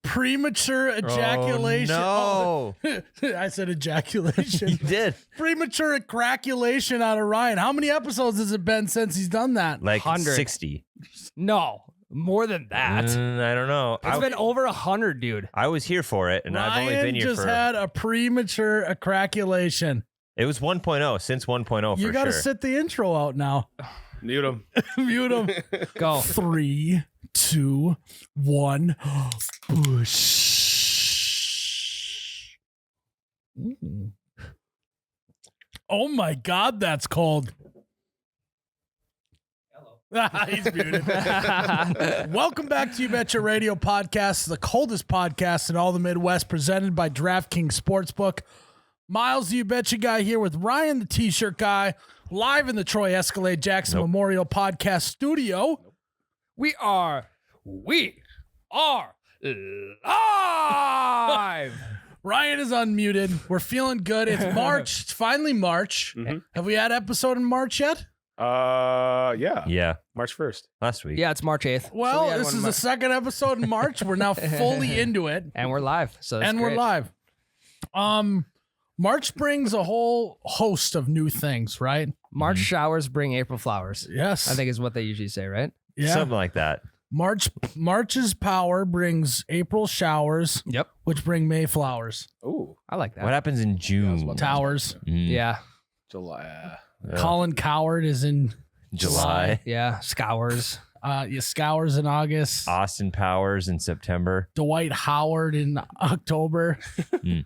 Premature ejaculation. Oh, no. I said ejaculation. You did. Premature craculation out of Ryan. How many episodes has it been since he's done that? Like 100. 60. No, more than that. I don't know. It's been over 100, dude. I was here for it, and Ryan I've only been here just had a premature craculation. It was 1.0, since 1.0 for sure. You got to sit the intro out now. Mute him. Mute him. Go. 3, 2, 1. Push. Oh my God, that's cold. Hello. He's muted. Welcome back to You Betcha Radio Podcast, the coldest podcast in all the Midwest, presented by DraftKings Sportsbook. Miles, the You Betcha guy, here with Ryan, the T-shirt guy, live in the Troy Escalade Jackson Memorial Podcast Studio. We are live. Ryan is unmuted. We're feeling good. It's March. It's finally March. Mhm. Have we had episode in March yet? Yeah. Yeah, March 1st. last week. Yeah, it's March 8th. Well, So we had this one is Mar- the second episode in March. We're now fully into it. and we're live. So that's And great. we're live. March brings a whole host of new things, right? March showers bring April flowers. Yes. I think is what they usually say, right? yeah. Something like that. March's power brings April showers, Yep. which bring May flowers. Ooh, I like that. What happens in June? Towers. Yeah. July. Colin Coward is in July. Yeah. Scours. Scours in August. Austin Powers in September. Dwight Howard in October.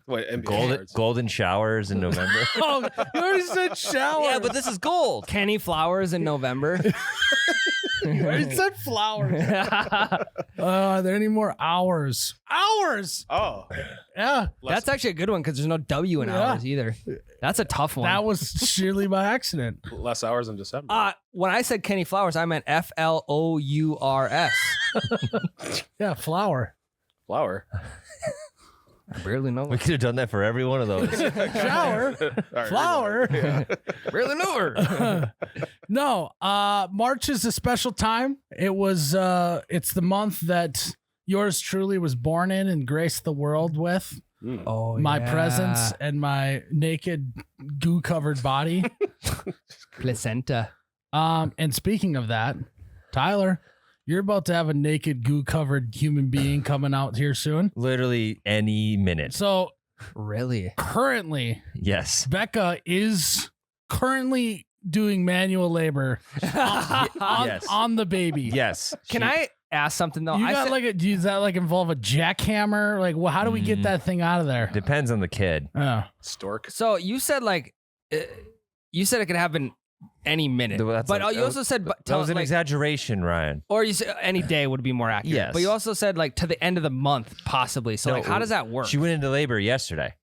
What? NBA Golden, cards. golden showers in November. Oh, you already said shower. Yeah, but this is gold. Kenny Flowers in November. You already said flowers. Are there any more hours? Hours. Oh, Yeah. That's actually a good one because there's no W in Yeah. hours either. That's a tough one. That was surely by accident. less hours in December. When I said Kenny Flowers, I meant Flours. Yeah, flower. Flower. I barely know. We could have done that for every one of those. Shower. All right, Flower. Yeah. barely know her. No, March is a special time. It was it's the month that yours truly was born in and graced the world with Mm. Oh, my yeah. presence and my naked goo covered body. Placenta. And speaking of that, Tyler, you're about to have a naked goo covered human being coming out here soon. Literally any minute. So Really? currently, Yes. Becca is currently doing manual labor Yes. on the baby. Yes. Can I ask something though? You I got said- like does that like involve a jackhammer? Like, well, how do we get that thing out of there? Depends on the kid. Oh. Stork. So you said you said it could happen any minute, That's but a- you also said That was an like, exaggeration, Ryan. or you said any day would be more accurate. Yes. But you also said like to the end of the month possibly. So No, like how does that work? She went into labor yesterday.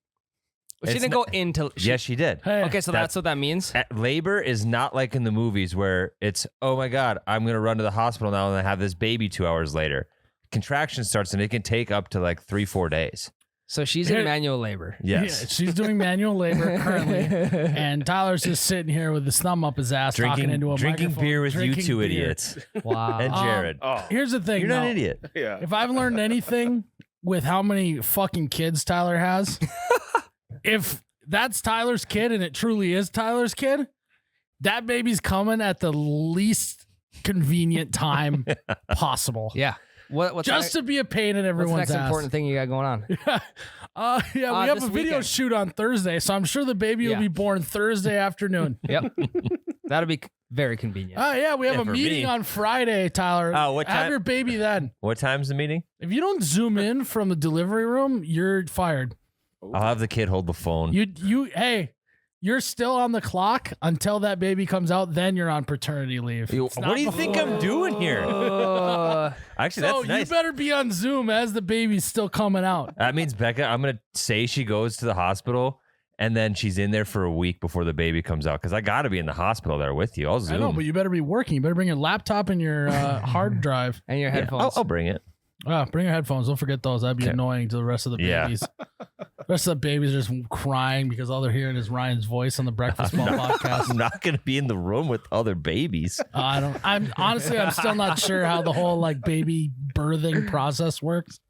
She it's didn't go into. Yes, she did. Hey. Okay, so that's what that means. Labor is not like in the movies where it's, oh my God, I'm going to run to the hospital now and I have this baby 2 hours later. Contraction starts and it can take up to like 3-4 days. So she's Here- in manual labor. Yes. Yeah, she's doing manual labor currently, and Tyler's just sitting here with his thumb up his ass, talking into a drinking microphone, beer with drinking you two beer. idiots. Wow. And Jared. Oh, Here's the thing, You're not though. an idiot. yeah. If I've learned anything with how many fucking kids Tyler has, if that's Tyler's kid and it truly is Tyler's kid, that baby's coming at the least convenient time possible. Yeah. What's Just to be a pain in what's the everyone's next ass. important thing you got going on? We have this a video weekend. shoot on Thursday, so I'm sure the baby will Yeah. be born Thursday afternoon. Yep. That'll be very convenient. Oh yeah, we have Yeah, a for meeting me. on Friday, Tyler. Oh, what Have time? your baby then. What time's the meeting? If you don't zoom in from the delivery room, you're fired. I'll have the kid hold the phone. Hey, you're still on the clock until that baby comes out. Then you're on paternity leave. It's What not do you think before. I'm doing here? Actually, So that's nice. you better be on Zoom as the baby's still coming out. That means Becca, I'm going to say she goes to the hospital and then she's in there for a week before the baby comes out because I got to be in the hospital there with you. I'll Zoom. I know, but you better be working. You better bring your laptop and your hard drive. And your Yeah, headphones. I'll bring it. Bring your headphones. Don't forget those. That'd be Okay. annoying to the rest of the Yeah. babies. The rest of the babies are just crying because all they're hearing is Ryan's voice on the Breakfast Ball podcast. I'm not going to be in the room with other babies. I'm honestly, I'm still not sure how the whole like baby birthing process works.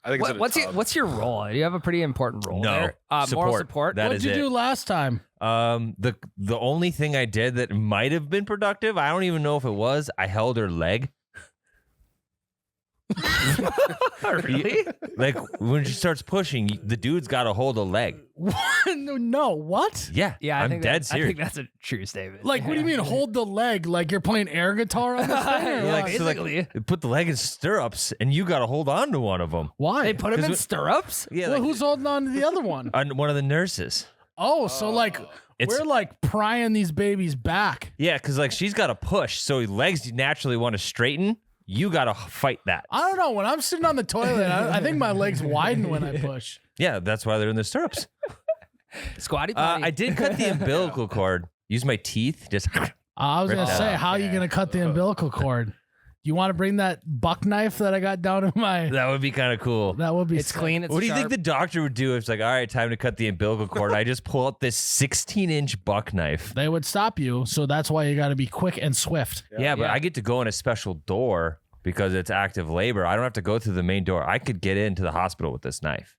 I think it's in a tub. What's your role? You have a pretty important role No. there. Moral Support. support. That What'd is you it. do last time? The only thing I did that might have been productive, I don't even know if it was, I held her leg. Really? Like when she starts pushing, the dude's got to hold a leg. No, what? Yeah, Yeah, I I'm think dead I serious. think that's a true statement. Like, what do you mean hold the leg? Like you're playing air guitar on this thing? Or Yeah, what? like, basically. Put the leg in stirrups, and you got to hold on to one of them. Why? They put him in 'Cause stirrups? Yeah, well, like, who's holding on to the other one? one of the nurses. Oh, so like It's- we're like prying these babies back. Yeah, because like she's got to push, so legs naturally want to straighten. You got to fight that. I don't know. When I'm sitting on the toilet, I think my legs widen when I push. Yeah, that's why they're in the stirrups. Squatty potty. I did cut the umbilical cord. Use my teeth. Just I was Rip gonna that say, off. how are you gonna cut the umbilical cord? You want to bring that buck knife that I got down in my? that would be kind of cool. That would be. it's sick. clean. It's What do you think sharp. the doctor would do if it's like, all right, time to cut the umbilical cord? I just pull out this 16-inch buck knife. They would stop you, so that's why you got to be quick and swift. Yeah, but Yeah. I get to go in a special door because it's active labor. I don't have to go through the main door. I could get into the hospital with this knife.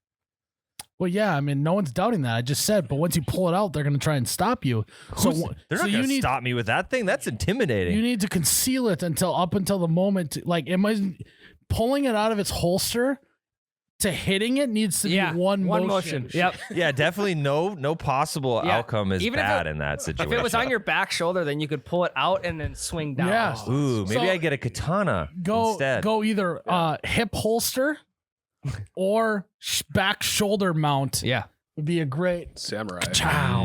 Well, yeah, I mean, no one's doubting that. I just said, but once you pull it out, they're gonna try and stop you. So, They're so not you going to need stop me with that thing. That's intimidating. you need to conceal it until the moment. Like, pulling it out of its holster to hitting it needs to be one motion. Yep. Yeah, definitely no possible Yeah. outcome is Even if bad it- in that situation. If it was on your back shoulder, then you could pull it out and then swing down. Yeah. Ooh, maybe So- I get a katana Go instead. go either hip holster or back shoulder mount. Yeah. Would be a great Samurai. chow.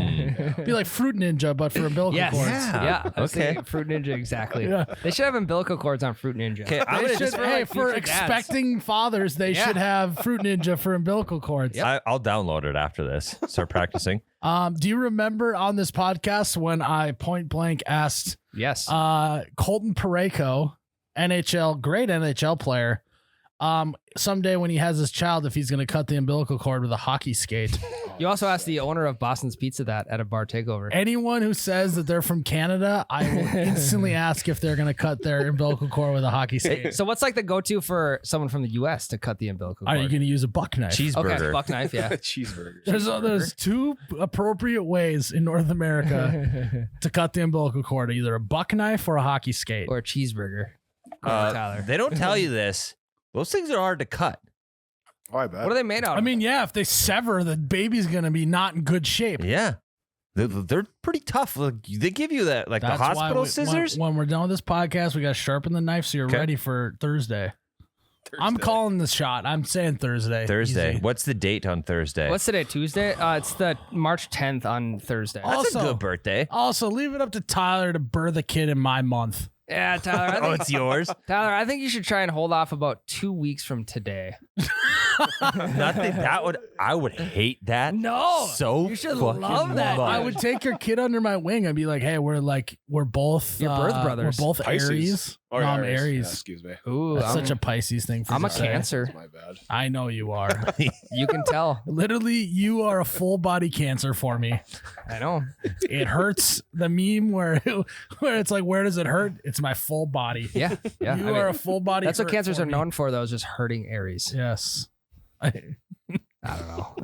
Be like Fruit Ninja, but for umbilical Yes. cords. Yeah. I was Okay. thinking Fruit Ninja, exactly. Yeah. They should have umbilical cords on Fruit Ninja. Okay, I'm They gonna should, just hey, like, for future dads. expecting fathers, they Yeah. should have Fruit Ninja for umbilical cords. I'll download it after this. Start practicing. Do you remember on this podcast when I point blank asked Yes. Colton Parayko, great NHL player, someday when he has his child, if he's going to cut the umbilical cord with a hockey skate? You also asked the owner of Boston's Pizza that at a bar takeover. Anyone who says that they're from Canada, I will instantly ask if they're going to cut their umbilical cord with a hockey skate. So what's like the go-to for someone from the U.S. to cut the umbilical cord? Are you going to use a buck knife? Cheeseburger. Okay, buck knife, yeah. Cheeseburgers. There's two appropriate ways in North America to cut the umbilical cord, either a buck knife or a hockey skate. Or a cheeseburger. Tyler. They don't tell you this. Those things are hard to cut. Oh, I bet. What are they made out of? I mean, yeah, if they sever, the baby's going to be not in good shape. Yeah. They're pretty tough. Like, they give you that, like That's the why hospital when- scissors. When we're done with this podcast, we got to sharpen the knife so you're Okay. ready for Thursday. I'm calling the shot. I'm saying Thursday. Thursday. Easy. What's the date on Thursday? What's today, Tuesday? It's the March 10th on Thursday. That's a Also- good birthday. Also, leave it up to Tyler to birth a kid in my month. Yeah, Tyler. I Oh, think, it's yours? Tyler, I think you should try and hold off about 2 weeks from today. Nothing. I would hate that. No. So You should fucking love that. much. I would take your kid under my wing and be like, "Hey, we're both Your birth brothers. We're both Pisces. Aries. Oh, No, yeah, I'm Aries. Aries. Yeah, excuse me. Ooh, That's I'm, such a Pisces thing. For I'm you a to say. Cancer. My bad. I know you are. You can tell. Literally, you are a full body Cancer for me. I know. It hurts. The meme where it's like, where does it hurt? It's my full body. Yeah. Yeah. You I mean, are a full body. that's what hurt cancers for are me. known for, though, is just hurting Aries. Yes. I don't know.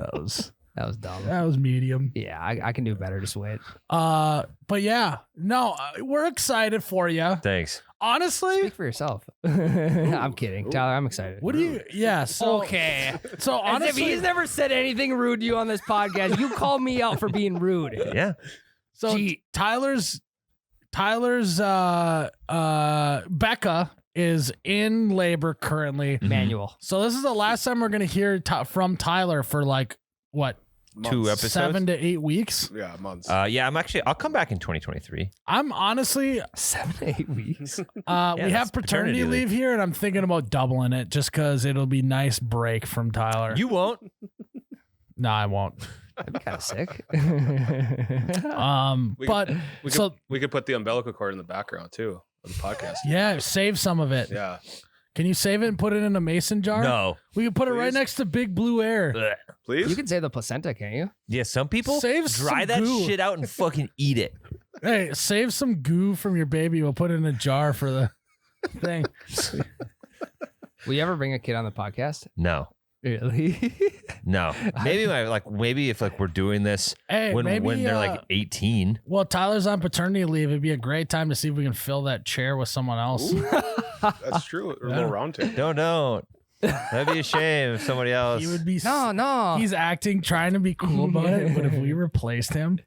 That was dumb. That was medium. Yeah, I can do better. Just wait. But yeah, no, we're excited for you. Thanks. Honestly, Speak for yourself. I'm kidding. Tyler, I'm excited. what do you? Yeah. So Okay. So As if honestly, he's never said anything rude to you on this podcast. You call me out for being rude. Yeah. so Gee. Tyler's Becca is in labor currently. Manual. So this is the last time we're gonna hear from Tyler for like what, Two Months. episodes. 7 to 8 weeks. Yeah, months. Yeah, I'll come back in 2023. I'm honestly, 7 to 8 weeks. we that's have paternity paternity leave here, and I'm thinking about doubling it just because it'll be nice break from Tyler. You won't. No, I won't. That'd be kind of sick. We But we so could put the umbilical cord in the background too of the podcast. yeah, save some of it. Yeah. Can you save it and put it in a mason jar? No. We can put it right Please? next to Big Blue Air. Ugh. Please. You can say the placenta, can't you? Yeah, some people Save dry some that goo. shit out and fucking eat it. Hey, save some goo from your baby. We'll put it in a jar for the thing. Will you ever bring a kid on the podcast? No. Really? No, maybe maybe if like we're doing this Hey, when maybe, they're like 18. Well, Tyler's on paternity leave. It'd be a great time to see if we can fill that chair with someone else. That's true. Or a little round table. Don't. That'd be a shame if somebody else. He would be No. He's acting, trying to be cool about it, but if we replaced him,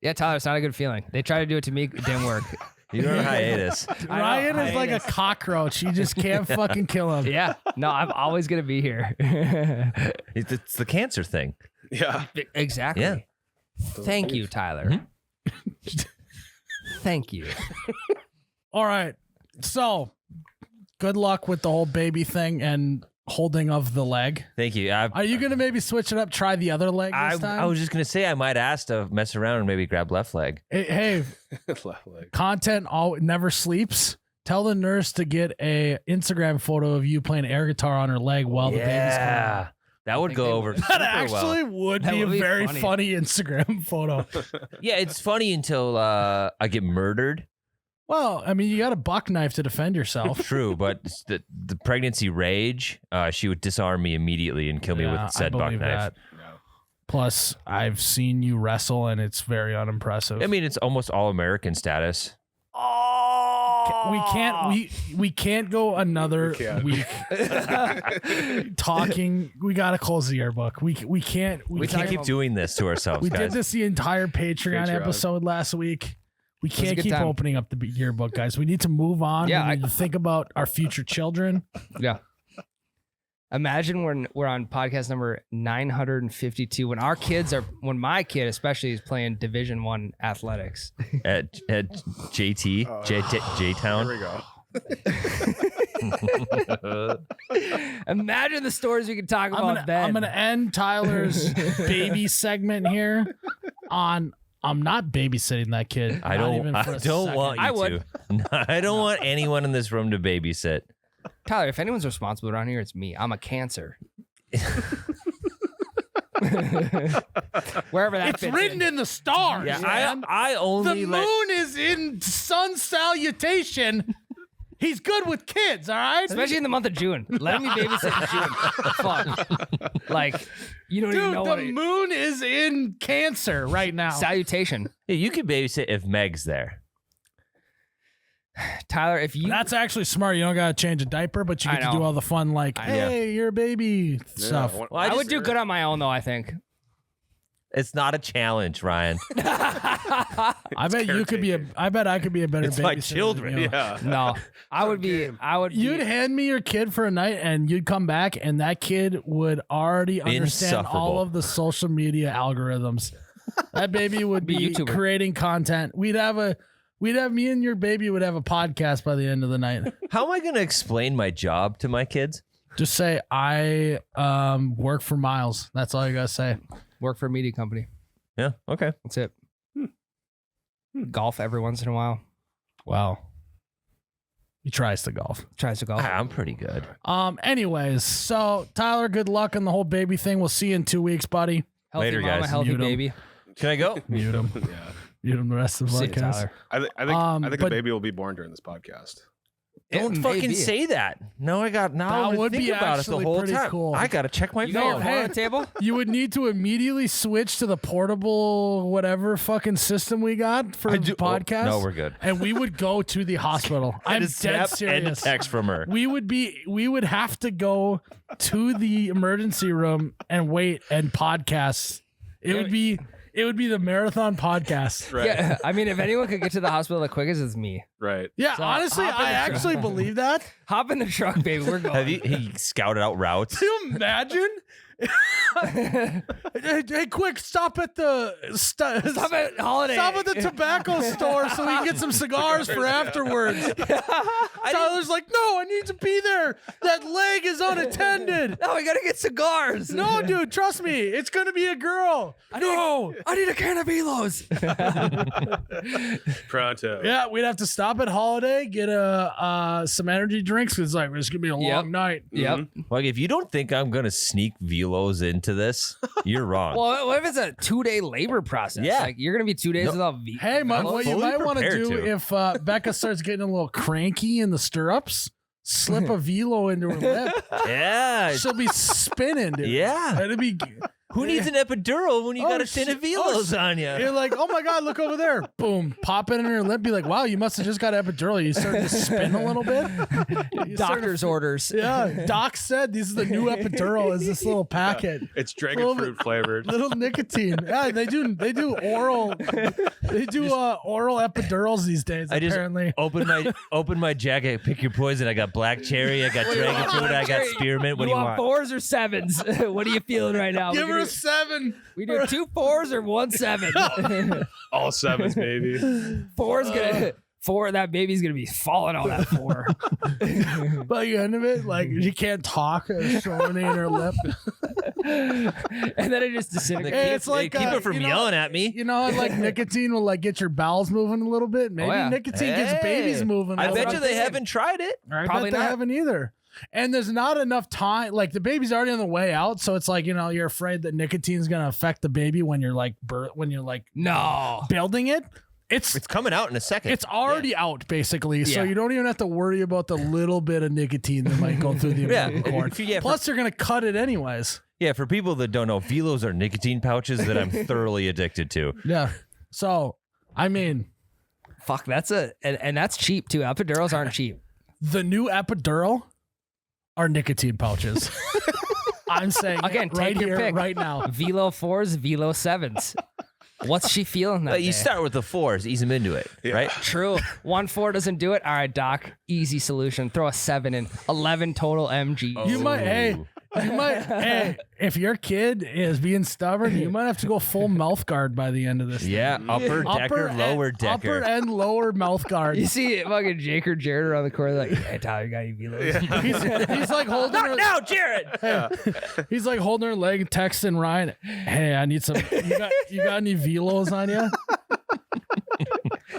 Yeah, Tyler, it's not a good feeling. They tried to do it to me. It didn't work. You're on hiatus. Ryan is like a cockroach. You just can't fucking kill him. Yeah. No, I'm always going to be here. It's the cancer thing. Yeah. Exactly. Yeah. Thank you, Tyler. Thank you. All right. So, good luck with the whole baby thing and holding of the leg. Thank you. Are you going to maybe switch it up, try the other leg this time? I was just gonna say I might ask to mess around and maybe grab left leg. Hey, Left leg. content never sleeps. Tell the nurse to get a Instagram photo of you playing air guitar on her leg while the baby's coming out. That would go over super That actually would That be a would be very funny. funny Instagram photo. well. Yeah, it's funny until I get murdered. Well, I mean, you got a buck knife to defend yourself. True, but the pregnancy rage, she would disarm me immediately and kill me Yeah, with said buck believe knife. that. Plus, I've seen you wrestle, and it's very unimpressive. I mean, it's almost all American status. We can't go another We can't. week talking. We gotta close the yearbook. We can't. We can't keep doing this to ourselves, We guys. did this the entire Patreon Patreon. episode last week. We was a can't good keep time. opening up the yearbook, guys. We need to move on. Yeah, we need to think about our future children. Yeah. Imagine when we're on podcast number 952 when my kid especially is playing Division 1 athletics. at JT, J Town. There we go. Imagine the stories we could talk about then. I'm gonna end Tyler's baby segment here on I'm not babysitting that kid. I Not don't even for a second. want you I would. to. I don't want anyone in this room to babysit. Tyler, if anyone's responsible around here, it's me. I'm a cancer. Wherever that It's fits written in the stars. Yeah, man. I The only let. moon is in sun salutation. He's good with kids, all right? Especially in the month of June. Let me babysit in June. Fuck. Like, you don't even Dude, know the what it, moon is in Cancer right now. salutation. Hey, you can babysit if Meg's there. Tyler, if you That's actually smart. You don't got to change a diaper, but you I get to know. do all the fun, like, I know. hey, you're a baby stuff. Well, I would do good on my own though, I think. It's not a challenge, Ryan. I bet you could be a. I bet I could be a better It's babysitter. my than children. you. Yeah. No. I would be You'd hand me your kid for a night, and you'd come back, and that kid would already understand all Insufferable. of the social media algorithms. That baby would Be be YouTuber. creating content. We'd have me and your baby would have a podcast by the end of the night. How am I going to explain my job to my kids? Just say I work for Miles. That's all you gotta say. work for a media company. Yeah. Okay. That's it. Golf every once in a while. Wow. He tries to golf. Tries to golf. I'm pretty good. Anyways, so Tyler, good luck on the whole baby thing. We'll see you in 2 weeks, buddy. Healthy Later, mama, guys. healthy Mute 'em. baby. Can I go? Mute him. Yeah. Mute him the rest of the See you, podcast. Tyler. I think But- a baby will be born during this podcast. Don't It may fucking be. say that. No, I got now. That I would think be about it the actually whole pretty time. cool. I gotta check my You phone. got your phone hey. on the table? You would need to immediately switch to the portable whatever fucking system we got for the podcast. no, we're good. And we would go to the hospital. I'm And a dead snap serious. and a text from her. We would have to go to the emergency room and wait and podcast. It would be the marathon podcast. Right. Yeah. I mean, if anyone could get to the hospital the quickest, it's me. Right. Yeah, So, honestly, hop in I the truck. actually believe that. Hop in the truck, baby. We're going. Have he scouted out routes? Can you imagine? hey, quick! Stop at the Stop at Holiday. Stop at the tobacco store so we can get some cigars for afterwards. Tyler's like, no, I need to be there. That leg is unattended. No, we gotta get cigars. No, dude, trust me, it's gonna be a girl. No. I need a can of Elos. Pronto. Yeah, we'd have to stop at Holiday, get some energy drinks. 'Cause it's like it's gonna be a Yep. long night. Yep. Like, if you don't think I'm gonna sneak velos into this, you're wrong. Well, what if it's a 2-day labor process? Yeah. Like, you're gonna be 2 days No. without Hey, I'm what you fully might want to prepared do to. if Becca starts getting a little cranky in the stirrups, slip a velo into her lip. Yeah. She'll be spinning, dude. Yeah. It'll be. Who needs an epidural when you got a tin of velos on you? You're like, oh my God, look over there. Boom. Pop it in her lip. Be like, wow, you must have just got epidural. You start to spin a little bit. Doctor's orders. Yeah. Doc said this is the new epidural is this little packet. It's dragon fruit flavored. Little nicotine. Yeah, they do oral oral epidurals these days, I just apparently. open my jacket, pick your poison. I got black cherry, I got dragon fruit, I got spearmint. What do you want? 4s or 7s? What are you feeling right now? Give her a 7. We do 2 4s or 1 7. All 7s, baby. 4's gonna 4. That baby's gonna be falling on that 4. By the end of it, like she can't talk, showing in her lip. And then it just disintegrates. Hey, it's like keep her from yelling at me. You know, how, like nicotine will like get your bowels moving a little bit. Maybe nicotine gets babies moving. I bet little you bit. they haven't tried it. I Probably bet they not. haven't either. And there's not enough time. Like the baby's already on the way out, so it's like you're afraid that nicotine's gonna affect the baby when you're like No. building it. It's coming out in a second. It's already out basically, so Yeah. you don't even have to worry about the little bit of nicotine that might go through the umbilical cord. Yeah, Plus, they're gonna cut it anyways. Yeah, for people that don't know, velos are nicotine pouches that I'm thoroughly addicted to. Yeah. So, I mean, Fuck, and that's cheap too. Epidurals aren't cheap. the new epidural are nicotine pouches. I'm saying Again, it right take your here, pick. right now. Velo 4s, Velo 7s. What's she feeling that But you day? start with the 4s, ease them into it, right? True. 1 4 doesn't do it. All right, Doc. Easy solution. Throw a 7 in. 11 total MG. You might, hey, if your kid is being stubborn, you might have to go full mouth guard by the end of this. Yeah, upper decker, lower decker. Upper and lower mouth guard. You see fucking Jake or Jared around the corner like, hey, Tyler, you got any velos? He's like holding her. Now, Jared. He's like holding her leg, texting Ryan. Hey, I need some. You got any velos on you?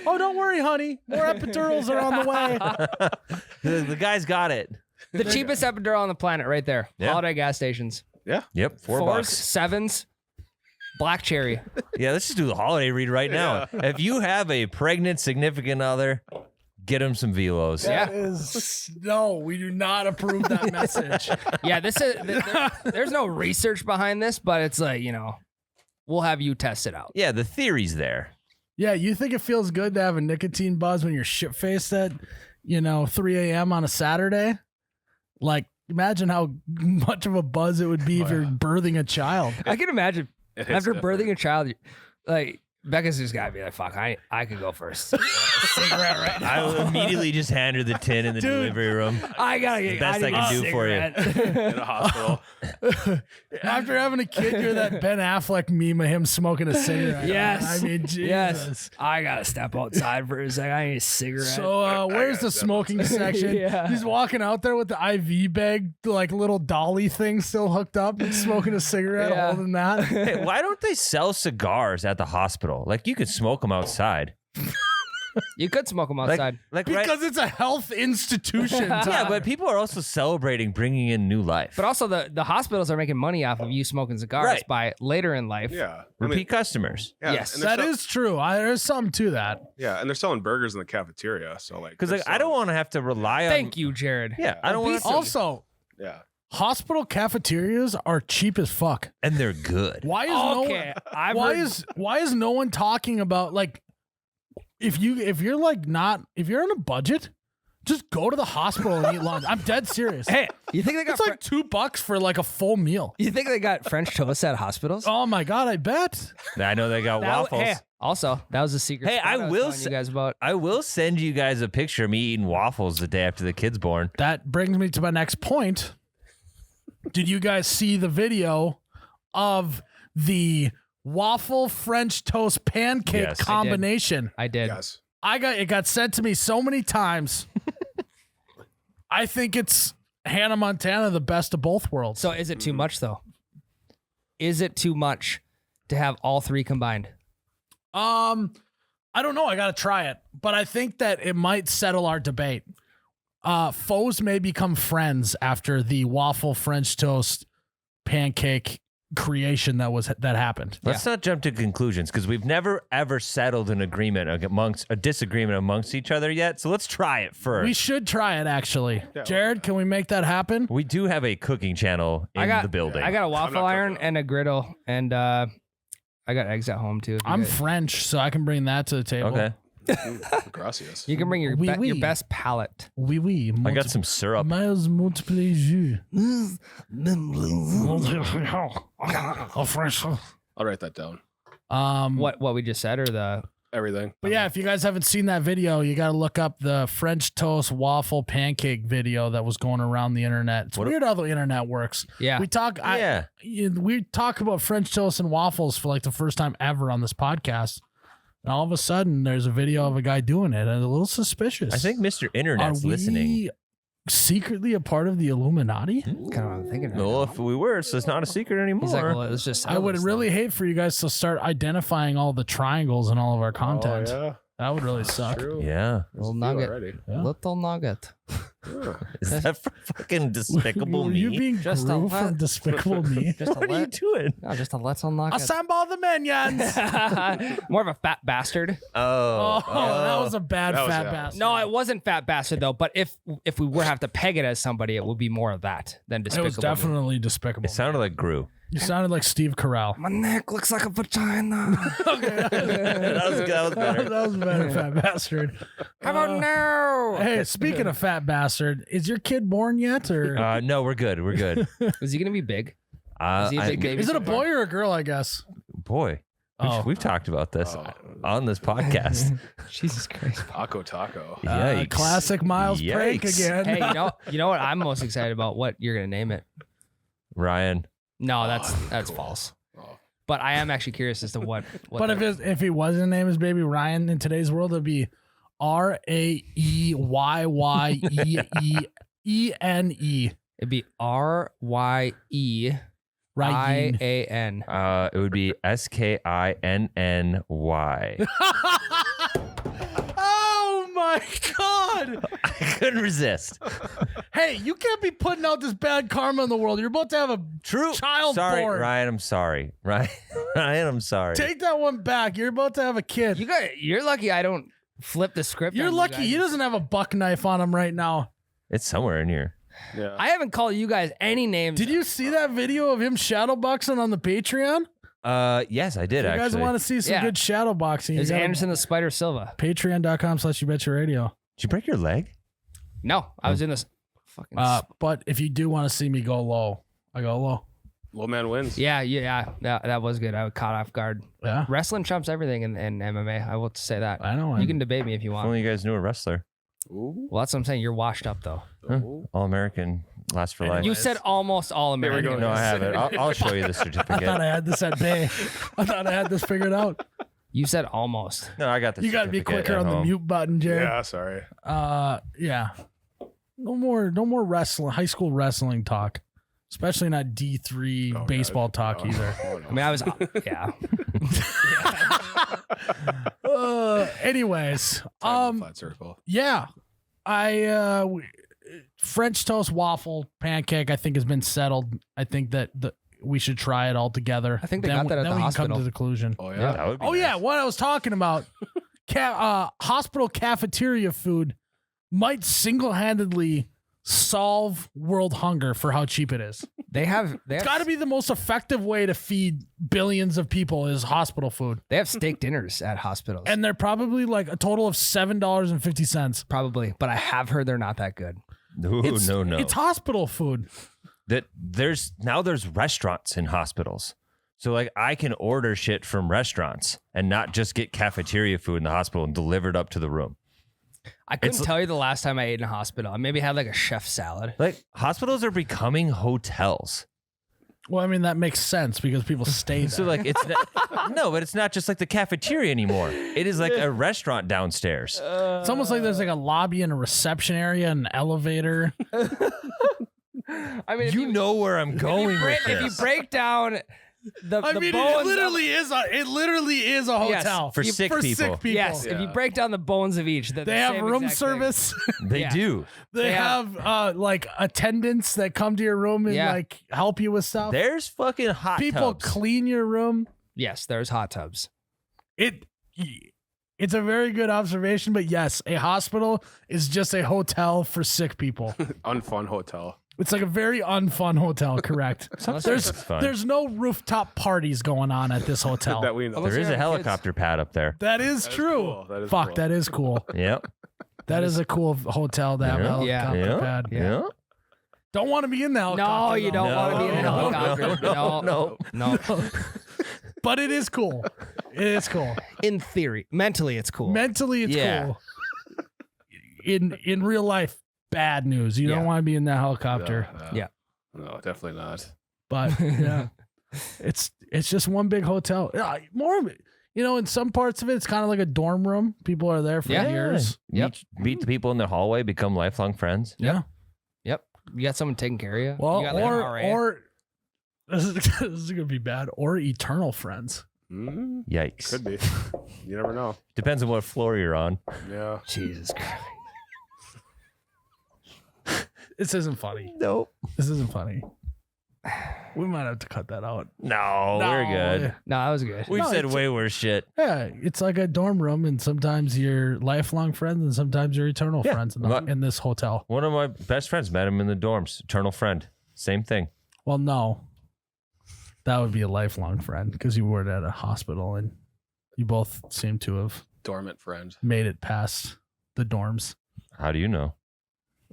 Oh, don't worry, honey. More epidurals are on the way. The guy's got it. The cheapest epidural on the planet right there. Yeah. Holiday gas stations. Yeah. Yep, $4. 7s, black cherry. Yeah, let's just do the holiday read right now. If you have a pregnant significant other, get them some velos. Yeah. No, we do not approve that message. Yeah, this is there's no research behind this, but it's like, we'll have you test it out. Yeah, the theory's there. Yeah, you think it feels good to have a nicotine buzz when you're shit-faced at, 3 a.m. on a Saturday? Like, imagine how much of a buzz it would be if you're birthing a child. I can imagine It after hits birthing a child, like Becca's just gotta be like, fuck, I could go first. Cigarette right now. I will immediately just hand her the tin in the delivery room. I gotta get The best I can do for you. In a hospital. After having a kid, you're that Ben Affleck meme of him smoking a cigarette. Yes. I mean, Jesus. Yes. I gotta step outside for a second. I need a cigarette. So where's the smoking section? Yeah. He's walking out there with the IV bag, like little dolly thing still hooked up, and smoking a cigarette, Yeah. holding that. Hey, why don't they sell cigars at the hospital? Like, you could smoke them outside. You could smoke them outside. Right? Because it's a health institution. Yeah, but people are also celebrating bringing in new life. But also the hospitals are making money off of you smoking cigars Right. by later in life. Yeah. Repeat customers. Yeah. Yes. And they're that sell- is true. There's something to that. Yeah, and they're selling burgers in the cafeteria. So like, Because they're I don't selling- want to have to rely on. Thank you, Jared. Yeah, I don't want to. Also, Yeah. hospital cafeterias are cheap as fuck. And they're good. Why is Okay. why is no one talking about, like, if you're on a budget, just go to the hospital and eat lunch. I'm dead serious. Hey, you think they got It's like $2 for like a full meal. you think they got French toast at hospitals? Oh my God, I bet. I know they got That- waffles. hey, also, that was a secret. Hey, spot I was will telling you guys about. I will send you guys a picture of me eating waffles the day after the kid's born. That brings me to my next point. Did you guys see the video of the waffle French toast pancake Yes, I did. combination? I did. Yes. It got sent to me so many times. I think it's Hannah Montana, the best of both worlds. So is it too much though? Is it too much to have all three combined? I don't know. I got to try it, but I think that it might settle our debate. Foes may become friends after the waffle French toast pancake creation that happened. Let's not jump to conclusions because we've never ever settled an agreement amongst a disagreement amongst each other yet. So let's try it first. We should try it actually. Jared, can we make that happen? We do have a cooking channel in the building. I got a I'm waffle not iron cooking. and a griddle, and I got eggs at home too. if you I'm guys- French, so I can bring that to the table. Okay. Gracias. You can bring your Oui, oui. your best palate. Oui, oui. I got some syrup. Miles multiple jus. I'll write that down. What we just said, or the Everything. But yeah, if you guys haven't seen that video, you got to look up the French toast waffle pancake video that was going around the internet. It's weird how the internet works. yeah. We talk we talk about French toast and waffles for like the first time ever on this podcast. And all of a sudden there's a video of a guy doing it, and a little suspicious. I think Mr. Are Internet's we listening. secretly a part of the Illuminati? kind of what I'm thinking. Right Well, now. if we were, so it's not a secret anymore. He's like, well, it's just. I would really hate for you guys to start identifying all the triangles in all of our content. Oh, yeah. That would really suck. True. yeah. Little There's a few nugget. already. Yeah. Little nugget. Yeah. Is that for fucking Despicable Were Me? you being Just a Gru what? from Despicable Me? Just a What are you doing? No, just a little nugget. Assemble the minions. More of a fat bastard. Oh, that was a bad That was- fat yeah. bastard. No, it wasn't fat bastard though. But if we were have to peg it as somebody, it would be more of that than It despicable. was definitely despicable. It sounded like Gru. You sounded like Steve Carell. My neck looks like a vagina. that was better. That was better, fat bastard. How about now? Hey, speaking of fat bastard, is your kid born yet, or No, we're good. We're good. Is he gonna be big? Is he a big baby? is it a so far? boy or a girl? I guess. Boy, Oh. we've talked about this Oh. on this podcast. Jesus Christ. Taco Taco. Yikes. Classic Miles prank Yikes. again. Hey, you know what I'm most excited about? What you're gonna name it? Ryan. No, that's cool. false. Oh. But I am actually curious as to what But if he wasn't named his baby Ryan in today's world, it'd be RAEYYEEENE. it'd be RYEIAN. Ryan. It would be SKINNY. Oh my God. I couldn't resist. Hey, you can't be putting out this bad karma in the world. You're about to have a child Sorry, born. Ryan. I'm sorry. Ryan, I'm sorry. Take that one back. You're about to have a kid. You're lucky I don't flip the script. You're on you lucky guys. he doesn't have a buck knife on him right now. It's somewhere in here. Yeah. I haven't called you guys any names. Did you see that video of him shadowboxing on the Patreon? Yes, I did If you guys actually. want to see some Yeah. good shadowboxing, Is you gotta- Anderson the Spider Silva? Patreon.com/YouBetchaRadio. Did you break your leg? No, I was in this fucking. But if you do want to see me go low, I go low. Low man wins. yeah. That was good. I was caught off guard. Yeah, Wrestling trumps everything in MMA. I will say that. I know. You can debate me if you If want. only you guys knew a wrestler. Ooh. Well, that's what I'm saying. You're washed up though. Ooh. All American, last for life. You said almost all Here we American. go. No, I have it. I'll show you the I certificate. thought I had this at bay. I thought I had this figured out. You said almost. No, I got the You got to be certificate quicker at on the home. mute button, Jared. Yeah, sorry. Yeah. No more wrestling, high school wrestling talk, especially not D3 Oh, baseball God. talk No. either. Oh, no. I mean, I was. Yeah. Anyways, Time in the flat circle. yeah, French toast waffle pancake I think has been settled. I think that we should try it all together. I think they Then got that at then the we can hospital. come to the conclusion. Oh yeah. That would be Oh yeah, nice. what I was talking about, hospital cafeteria food might single-handedly solve world hunger for how cheap it is. They have. It's got to be the most effective way to feed billions of people is hospital food, They have steak dinners at hospitals. and they're probably like a total of $7.50. Probably, but I have heard they're not that good. No, It's, no. It's hospital food. That there's restaurants in hospitals. So like I can order shit from restaurants and not just get cafeteria food in the hospital and delivered up to the room. I couldn't It's- tell you the last time I ate in a hospital. I maybe had like a chef salad. Like hospitals are becoming hotels. Well, I mean that makes sense because people stay there. So like it's no, but it's not just like the cafeteria anymore. It is like a restaurant downstairs. It's almost like there's like a lobby and a reception area and an elevator. I mean, You know where I'm going with if you this. break down the I mean, bones it literally is a hotel For sick people. Yes, if you break down the bones of each, They have room service. They Yeah. do. They have like attendants that come to your room and Yeah. like help you with stuff. There's fucking hot People tubs. clean your room. Yes, there's hot tubs. It's a very good observation, but yes, a hospital is just a hotel for sick people. Unfun hotel. It's like a very unfun hotel, correct? It's fun. There's no rooftop parties going on at this hotel. That we know. Unless There is you're a having helicopter pad up there. That is true. cool. That is Fuck, cool. that is cool. Yep. That is a cool hotel to have a Yeah. helicopter Yeah. pad. Yeah. Don't want to be in the helicopter. No, you don't though. want to be in a No, helicopter. No. But it is cool. It is cool. In theory, mentally, it's cool. Mentally, it's Yeah. cool. In real life, bad news. You don't Yeah. want to be in that helicopter. Yeah. No, definitely not. But yeah, it's just one big hotel. Yeah, more of it. In some parts of it, it's kind of like a dorm room. People are there for Yeah. years. Yep. Meet the people in the hallway, become lifelong friends. Yeah. Yep. You got someone taking care of you. Well, you got like an RA. or this is gonna be bad. Or eternal friends. Yikes. Could be. You never know. Depends on what floor you're on. Yeah. Jesus Christ. This isn't funny. Nope. This isn't funny. We might have to cut that out. No, we're good. No, that was good. We've No, said it's- way worse shit. Yeah, it's like a dorm room, and sometimes you're lifelong friends, and sometimes you're eternal Yeah. friends Well- in this hotel. One of my best friends met him in the dorms. Eternal friend. Same thing. Well, no, that would be a lifelong friend because you were at a hospital, and you both seem to have Dormant friend. made it past the dorms. How do you know?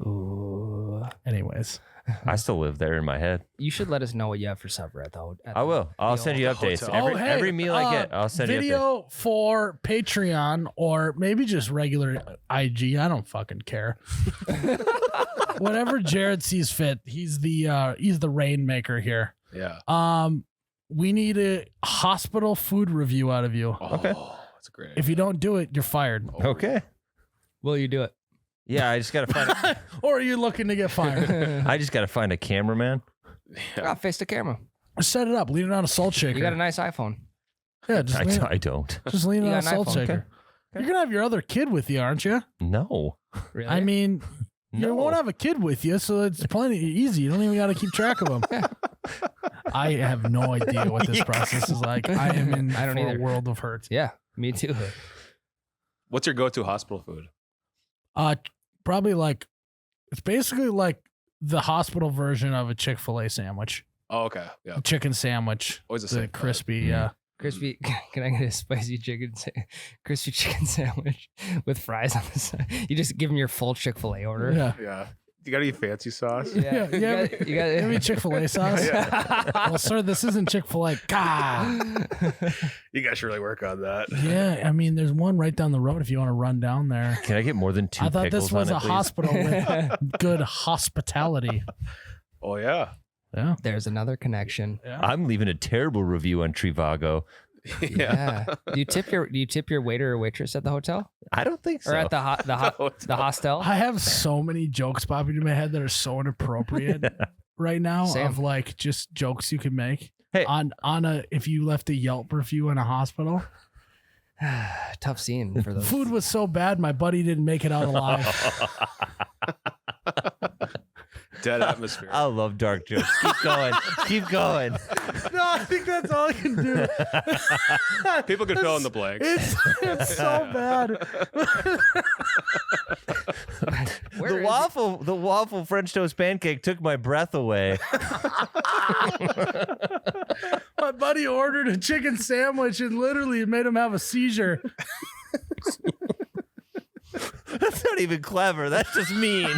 Ooh. Anyways, I still live there in my head. You should let us know what you have for supper at the. I will. I'll send you the updates. hotel. Every meal I get, I'll send you updates. video for Patreon or maybe just regular IG. I don't fucking care. Whatever Jared sees fit. He's the rainmaker here. Yeah. We need a hospital food review out of you. Oh, Okay. That's a great. If you don't do it, you're fired. Okay. Will you do it? Yeah, I just gotta find. Or are you looking to get fired? I just gotta find a cameraman. Ah, face the camera. Set it up. Lean it on a salt shaker. You got a nice iPhone. Yeah, just lean, I don't. just lean it You on a got an salt iPhone, shaker. You're gonna have your other kid with you, aren't you? No. Really? I mean, you No. won't have a kid with you, so it's plenty easy. You don't even got to keep track of them. I have no idea what this process is like. I am in I don't for either. a world of hurt. yeah, me too. What's your go-to hospital food? Probably like it's basically like the hospital version of a Chick-fil-A sandwich. Oh, okay. Yeah. A chicken sandwich, Always the the same. crispy. Mm. Yeah, Crispy. Can I get a spicy crispy chicken sandwich with fries on the side? You just give them your full Chick-fil-A order. yeah. Yeah. You got any fancy sauce? Yeah, you yeah, got- you Give me got. Chick-fil-A sauce. Well, sir, this isn't Chick-fil-A. God. You guys should really work on that. Yeah, I mean, there's one right down the road if you want to run down there. Can I get more than 2 I thought pickles this was on a it, please? hospital with good hospitality. Oh yeah. Yeah. There's another connection. I'm leaving a terrible review on Trivago. Yeah. Do you tip your waiter or waitress at the hotel I don't think so. or at the hostel? I have so many jokes popping in my head that are so inappropriate right now Same. of like just jokes you could make Hey. on a if you left a Yelp review in a hospital. Tough scene for those. Food was so bad my buddy didn't make it out alive. Dead atmosphere. I love dark jokes. Keep going. Keep going. No, I think that's all I can do. People can fill in the blanks. It's so bad. Where is The waffle French toast pancake took my breath away. My buddy ordered a chicken sandwich and literally it made him have a seizure. That's not even clever. That's just mean.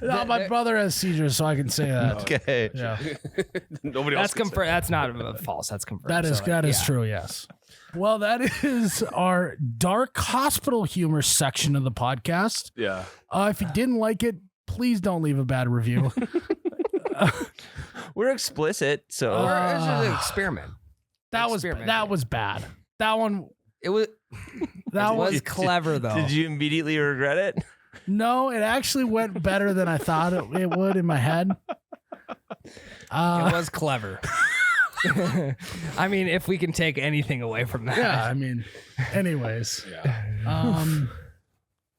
No, my brother has seizures, so I can say that. Okay. Yeah, Nobody else. That's can say confirmed. That's not false. That's confirmed. that is So, that is yeah. true. Yes. Well, that is our dark hospital humor section of the podcast. Yeah. If you didn't like it, please don't leave a bad review. We're explicit, so Or it's just an experiment. That was bad. That one. It was. That It was was clever though. did you immediately regret it? no. It actually went better than I thought it would in my head. It was clever. I mean, if we can take anything away from that. Yeah, I mean, anyways. Yeah.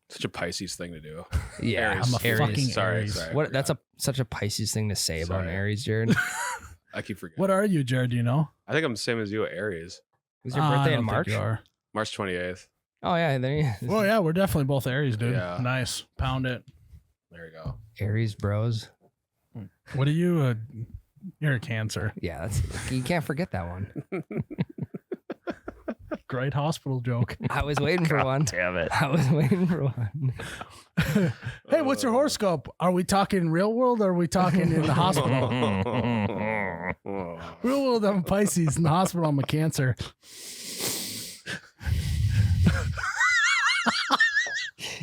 Such a Pisces thing to do. Yeah, Aries. I'm a Aries. fucking Sorry, Aries. sorry. What? That's such a Pisces thing to say about an Sorry. Aries, Jared. I keep forgetting. What are you, Jared? Do you know? I think I'm the same as you, Aries. Was your I birthday don't in think March? you are. March 28th. Oh yeah, there you Well, yeah, we're definitely both Aries, dude. Yeah. Nice. Pound it. There you go. Aries bros. What are you? You're a Cancer. Yeah, that's you can't forget that one. Great hospital joke. I was waiting for one. Damn it. I was waiting for one. Hey, what's your horoscope? Are we talking real world or are we talking in the hospital? Real world, I'm a Pisces. In the hospital, I'm a Cancer.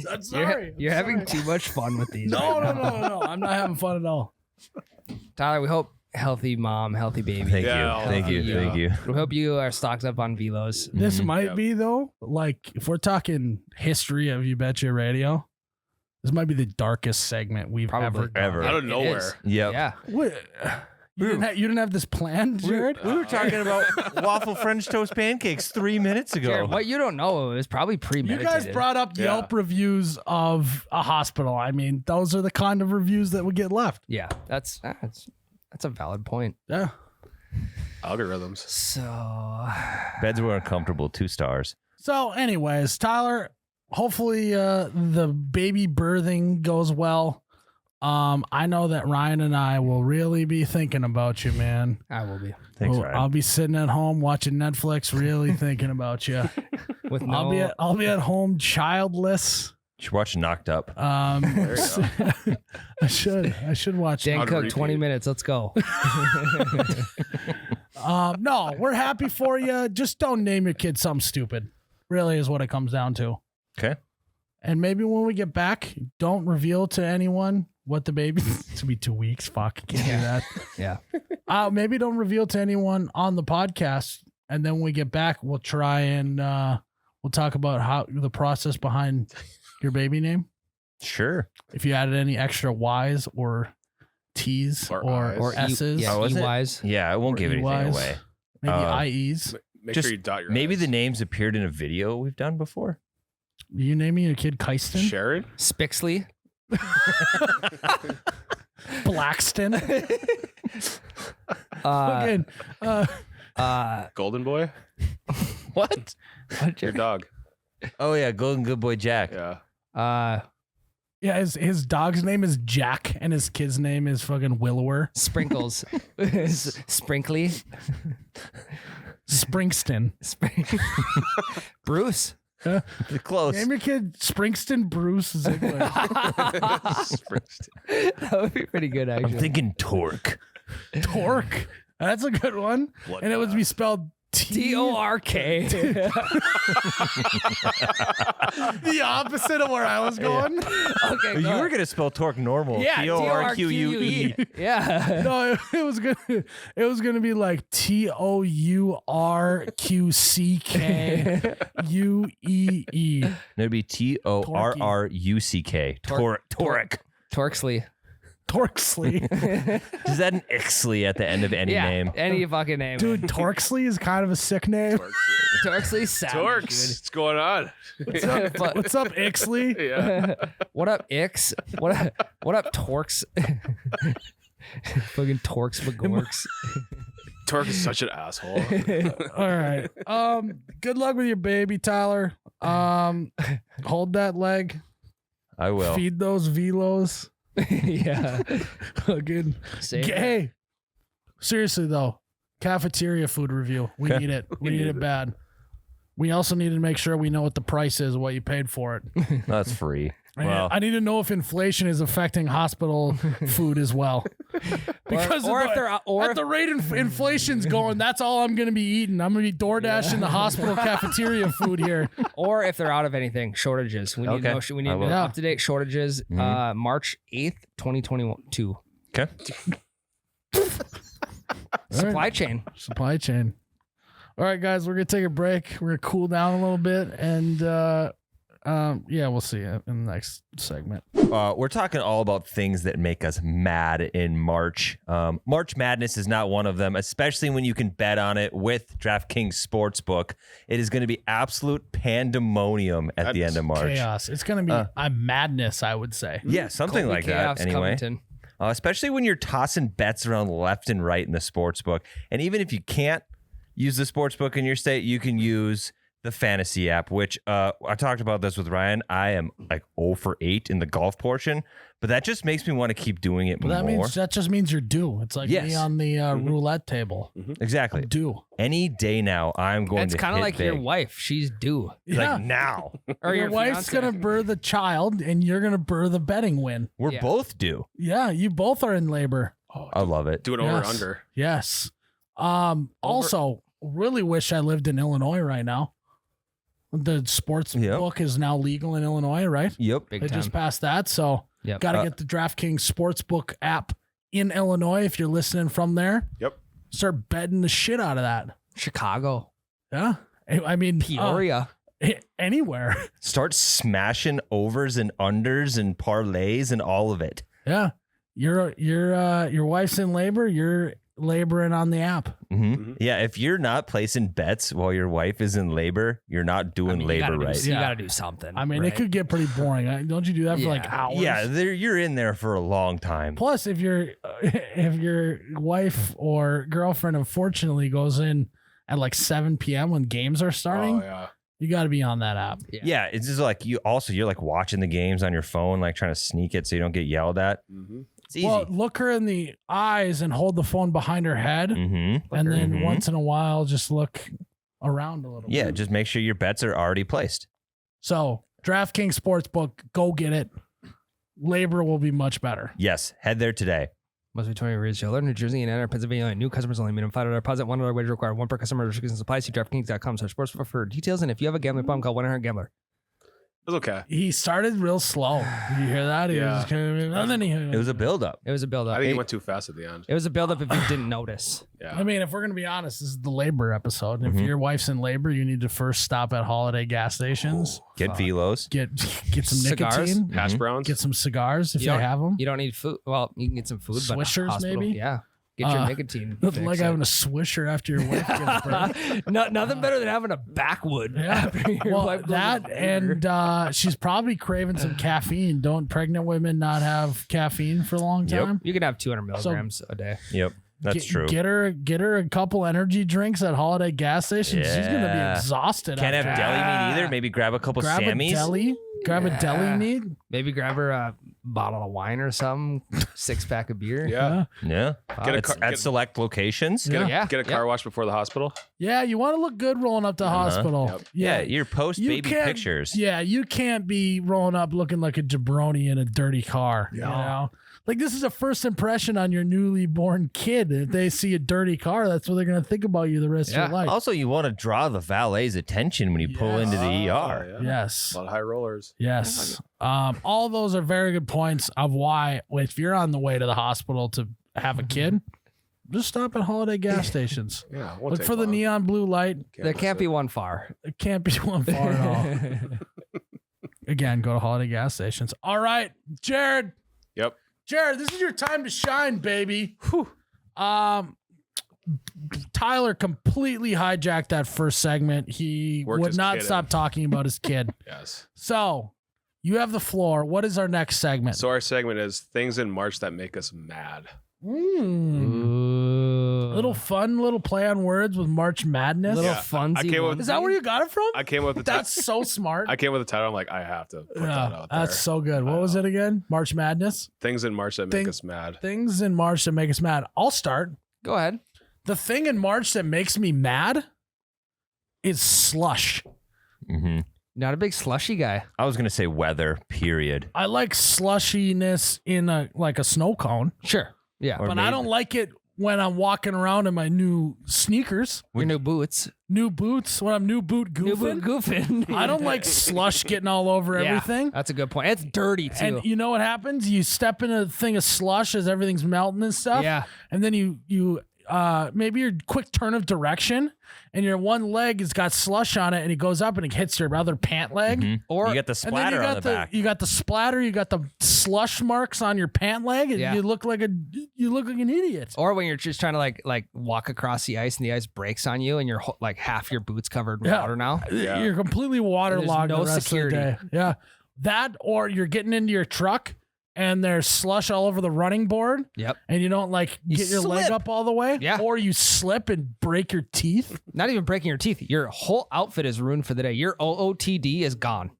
I'm sorry. You're having too much fun with these. No, right no, now. no, no, no. I'm not having fun at all. Tyler, we hope healthy mom, healthy baby. Thank Yeah, you. Thank you. yeah. Thank you. We hope you are stocked up on Velos. This might Yep. be, though, like, if we're talking history of You Betcha Radio, this might be the darkest segment we've Probably. Ever. Out of It nowhere. is. Yep. Yeah. What? You didn't have this planned, Jared? We were talking about waffle French toast pancakes 3 minutes ago. Jared, what you don't know is probably You premeditated. guys brought up Yeah. Yelp reviews of a hospital. I mean, those are the kind of reviews that would get left. Yeah, that's a valid point. Yeah. Algorithms. So Beds were uncomfortable. 2 stars. So, anyways, Tyler, hopefully the baby birthing goes well. I know that Ryan and I will really be thinking about you, man. I will be Thanks, Well, Ryan. I'll be sitting at home watching Netflix, really thinking about you. with no. I'll be at home childless. You should watch Knocked Up. There you go. I should watch. Dan On Cook, repeat. 20 minutes. Let's go. No, we're happy for you. Just don't name your kid something stupid. Really is what it comes down to. Okay. And maybe when we get back, don't reveal to anyone what the baby. It's gonna be 2 weeks. Fuck, I can't do that. Yeah. Maybe don't reveal to anyone on the podcast, and then when we get back, we'll try and we'll talk about how the process behind your baby name. Sure. If you added any extra Y's or T's Or or I's. Or S's, Yeah, Oh, is it? EYs. Yeah, I won't Or give anything EYs. away. maybe Uh, IEs. Make Just sure you dot your Maybe I's. the names appeared in a video we've done before. You naming your kid Keiston? Sharon? Spixley. Blackston? Uh, Fucking, Golden Boy? What? Your dog. Oh, yeah. Golden Good Boy Jack. Yeah. yeah, his dog's name is Jack, and his kid's name is fucking Willower. Sprinkles. Sprinkly. Springston. Bruce. Close. Name your kid Springston Bruce Ziegler. That would be pretty good, I'm actually. thinking Torque. Torque. That's a good one. And it would be spelled T-O-R-K. the opposite of where I was going. Okay, You go were ahead. going to spell Torque normal. Yeah, Torque. Yeah. No, it was gonna be like TOURQCKUEE. No, it'd be TORRUCK. Torque. Torxley. Torxley. Is that an Ixley at the end of any Yeah. name? Any fucking name. Dude, Torxley is kind of a sick name. Torxley sounds Torques. What's going on? good. But- What's up, Ixley? Yeah. what up, Ix? What up, Torx? Fucking Torx McGorks. Torque is such an asshole. All right. Good luck with your baby, Tyler. Hold that leg. I will. Feed those velos. Yeah. Fucking. Save it. Hey, seriously though, cafeteria food review. We Okay. need it. We need it bad. We also need to make sure we know what the price is, what you paid for it. That's free. Well, I need to know if inflation is affecting hospital food as well. Because or of if the- they're or at the rate inflation's going, that's all I'm going to be eating. I'm going to be DoorDashing the hospital cafeteria food here. or if they're out of anything, shortages. We need Okay. to know. We need I to will. know Yeah. up to date shortages. March 8th, 2022. okay. Supply chain. Supply chain. All right, guys, we're going to take a break. We're going to cool down a little bit. And Yeah, we'll see it in the next segment. We're talking all about things that make us mad in March. March Madness is not one of them, especially when you can bet on it with DraftKings Sportsbook. It is going to be absolute pandemonium at the end of March. Chaos. It's going to be a madness, I would say. Yeah, something Colby like Chaos that anyway. Covington. Especially when you're tossing bets around left and right in the sportsbook. And even if you can't use the sportsbook in your state, you can use the fantasy app, which I talked about this with Ryan. I am like 0 for 8 in the golf portion, but that just makes me want to keep doing it But more. that just means you're due. It's like me on the roulette table. Exactly. I'm due. Any day now, I'm going It's to kind of hit like big. your wife. She's due. Yeah. Like now. Or Your wife's fiance. going to birth the child, and you're going to birth the betting win. We're Yeah. both due. Yeah, you both are in labor. I love it. Do an over under. Yes. Also, really wish I lived in Illinois right now. The sports book is now legal in Illinois, right? Yep. Big They time. just passed that, so Yep. got to get the DraftKings Sportsbook app in Illinois if you're listening from there. Yep. Start betting the shit out of that. Chicago, Yeah. I mean, Peoria. anywhere. Start smashing overs and unders and parlays and all of it. Yeah. Your wife's in labor, you're laboring on the app. Yeah, if you're not placing bets while your wife is in labor, you're not doing You labor gotta right. You Yeah. got to do something. I mean, right? it could get pretty boring. Don't you do that for like Yeah. hours? Yeah, you're in there for a long time. Plus, if your wife or girlfriend unfortunately goes in at like 7 p.m. when games are starting, Oh yeah. you got to be on that app. Yeah, it's just like you're like watching the games on your phone, like trying to sneak it so you don't get yelled at. It's easy. Well, look her in the eyes and hold the phone behind her head, and then once in a while, just look around a little. Yeah, bit. just make sure your bets are already placed. So DraftKings Sportsbook, go get it. Labor will be much better. Yes, head there today. Must be 20 years old. New Jersey and Indiana, Pennsylvania. New customers only. Minimum $5 deposit. $1 wager required. One per customer. Restrictions apply. See DraftKings.com/sportsbook for details. And if you have a gambling problem, call 1-800-GAMBLER. It was okay. He started real slow. Did you hear that? He Yeah. was kind of, and then It was a build-up. It was a build-up. I think he went too fast at the end. It was a build-up if you didn't notice. Yeah. I mean, if we're gonna be honest, this is the labor episode. If your wife's in labor, you need to first stop at holiday gas stations, Get velos. get some Cigars? nicotine, Hash browns. get some cigars if You they don't- have them. You don't need food. Well, you can get some food, but Swishers, hospital, maybe? Yeah. Get your nicotine. Nothing like fix. having a swisher after your wife gives birth. Nothing better than having a backwood. Yeah. After your Well, wife goes that to labor. and she's probably craving some caffeine. Don't pregnant women not have caffeine for a long Yep. time? You can have 200 milligrams a day. Yep, that's true. Get her a couple energy drinks at holiday gas stations. She's gonna be Yeah. exhausted. Can't have after deli that. meat either. Maybe grab a couple Grab Sammys. a deli. Grab a deli meat. Maybe grab her a bottle of wine or something. 6-pack of beer. Yeah. Yeah. Get a It's car- at get- select locations. Yeah. Get a car wash before the hospital. Yeah, you want to look good rolling up to hospital. Yep. Yeah, your post You baby can't- pictures. Yeah, you can't be rolling up looking like a jabroni in a dirty car. You know? Like this is a first impression on your newly born kid. If they see a dirty car, that's what they're gonna think about you the rest of Yeah. your life. Also, you want to draw the valet's attention when you pull into the ER. Oh, yeah. Yes. A lot of high rollers. Yes. All those are very good points of why if you're on the way to the hospital to have a kid, just stop at holiday gas stations. Yeah. Won't Look take for the long. neon blue light. There can't be one far. It can't be one far at all. Again, go to holiday gas stations. All right, Jared. Yep. Jared, this is your time to shine, baby. Whew. Tyler completely hijacked that first segment. He Worked would his not kid stop in. talking about his kid. Yes. So you have the floor. What is our next segment? So our segment is things in March that make us mad. Little fun, little play on words with March Madness. Little Yeah, funsy. I came up with- Is that where you got it from? I came up with the That's so smart. I came up with the title. I'm like, I have to put that out there. That's so good. What was it again? March Madness? Things in March that make us mad. Things in March that make us mad. I'll start. Go ahead. The thing in March that makes me mad is slush. Mm-hmm. Not a big slushy guy. I was gonna say weather. Period. I like slushiness in a snow cone, Sure. Yeah. Or but I maybe- don't like it when I'm walking around in my new sneakers, Your new boots. new boots, when I'm new boot goofing. New boot goofing. I don't like slush getting all over Yeah, everything. That's a good point. It's dirty too. And you know what happens? You step in a thing of slush as everything's melting and stuff. Yeah. And then you maybe your quick turn of direction, and your one leg has got slush on it, and it goes up and it hits your other pant leg. Mhm. Or you get the And then splatter on the back. You got the splatter. You got the slush marks on your pant leg, and Yeah. you look like an idiot. Or when you're just trying to like walk across the ice and the ice breaks on you and you're like half your boots covered in water now. Yeah. You're completely waterlogged no the rest security. of the day. Yeah, that or you're getting into your truck and there's slush all over the running board. Yep. And you don't like You get your leg slip. up all the way. Yeah. Or you slip and break your teeth. Not even breaking your teeth. Your whole outfit is ruined for the day. Your OOTD is gone.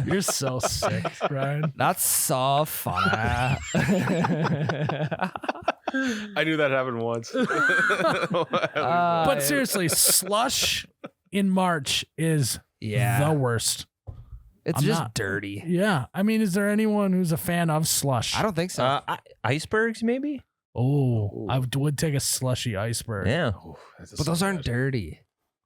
You're so sick, Ryan. That's so funny. I knew that happened once. But seriously, slush in March is yeah. the worst. It's I'm just not. dirty. Yeah. I mean, is there anyone who's a fan of slush? I don't think so. Icebergs, maybe? Oh, I would take a slushy iceberg. Yeah. But those aren't dirty.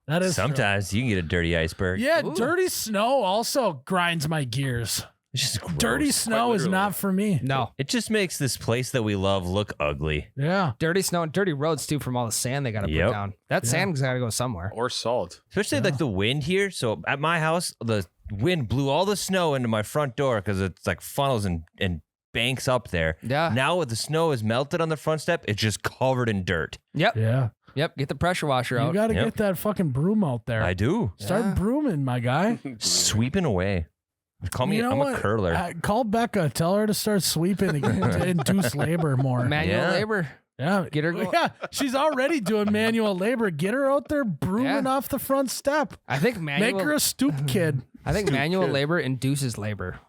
That is true. Sometimes you can get a dirty iceberg. Yeah, Ooh. dirty snow also grinds my gears. It's just gross. Dirty snow is literally. not for me. No. It just makes this place that we love look ugly. Yeah. Dirty snow and dirty roads too from all the sand they got to Yep. put down. That Yeah. sand's got to go somewhere. Or salt. Especially like the wind here. So at my house, the wind blew all the snow into my front door because it's like funnels and banks up there. Yeah. Now with the snow is melted on the front step, it's just covered in dirt. Yep. Yeah. Yep. Get the pressure washer You out. got to Yep. get that fucking broom out there. I do. Start Yeah. brooming, my guy. Sweeping away. Call me, You know I'm what? a curler. Call Becca. Tell her to start sweeping to induce labor more. Manual Yeah. labor. Yeah. Get her going. Yeah. She's already doing manual labor. Get her out there brooming Yeah. off the front step. I think manual. Make her a stoop kid. I think manual labor induces labor.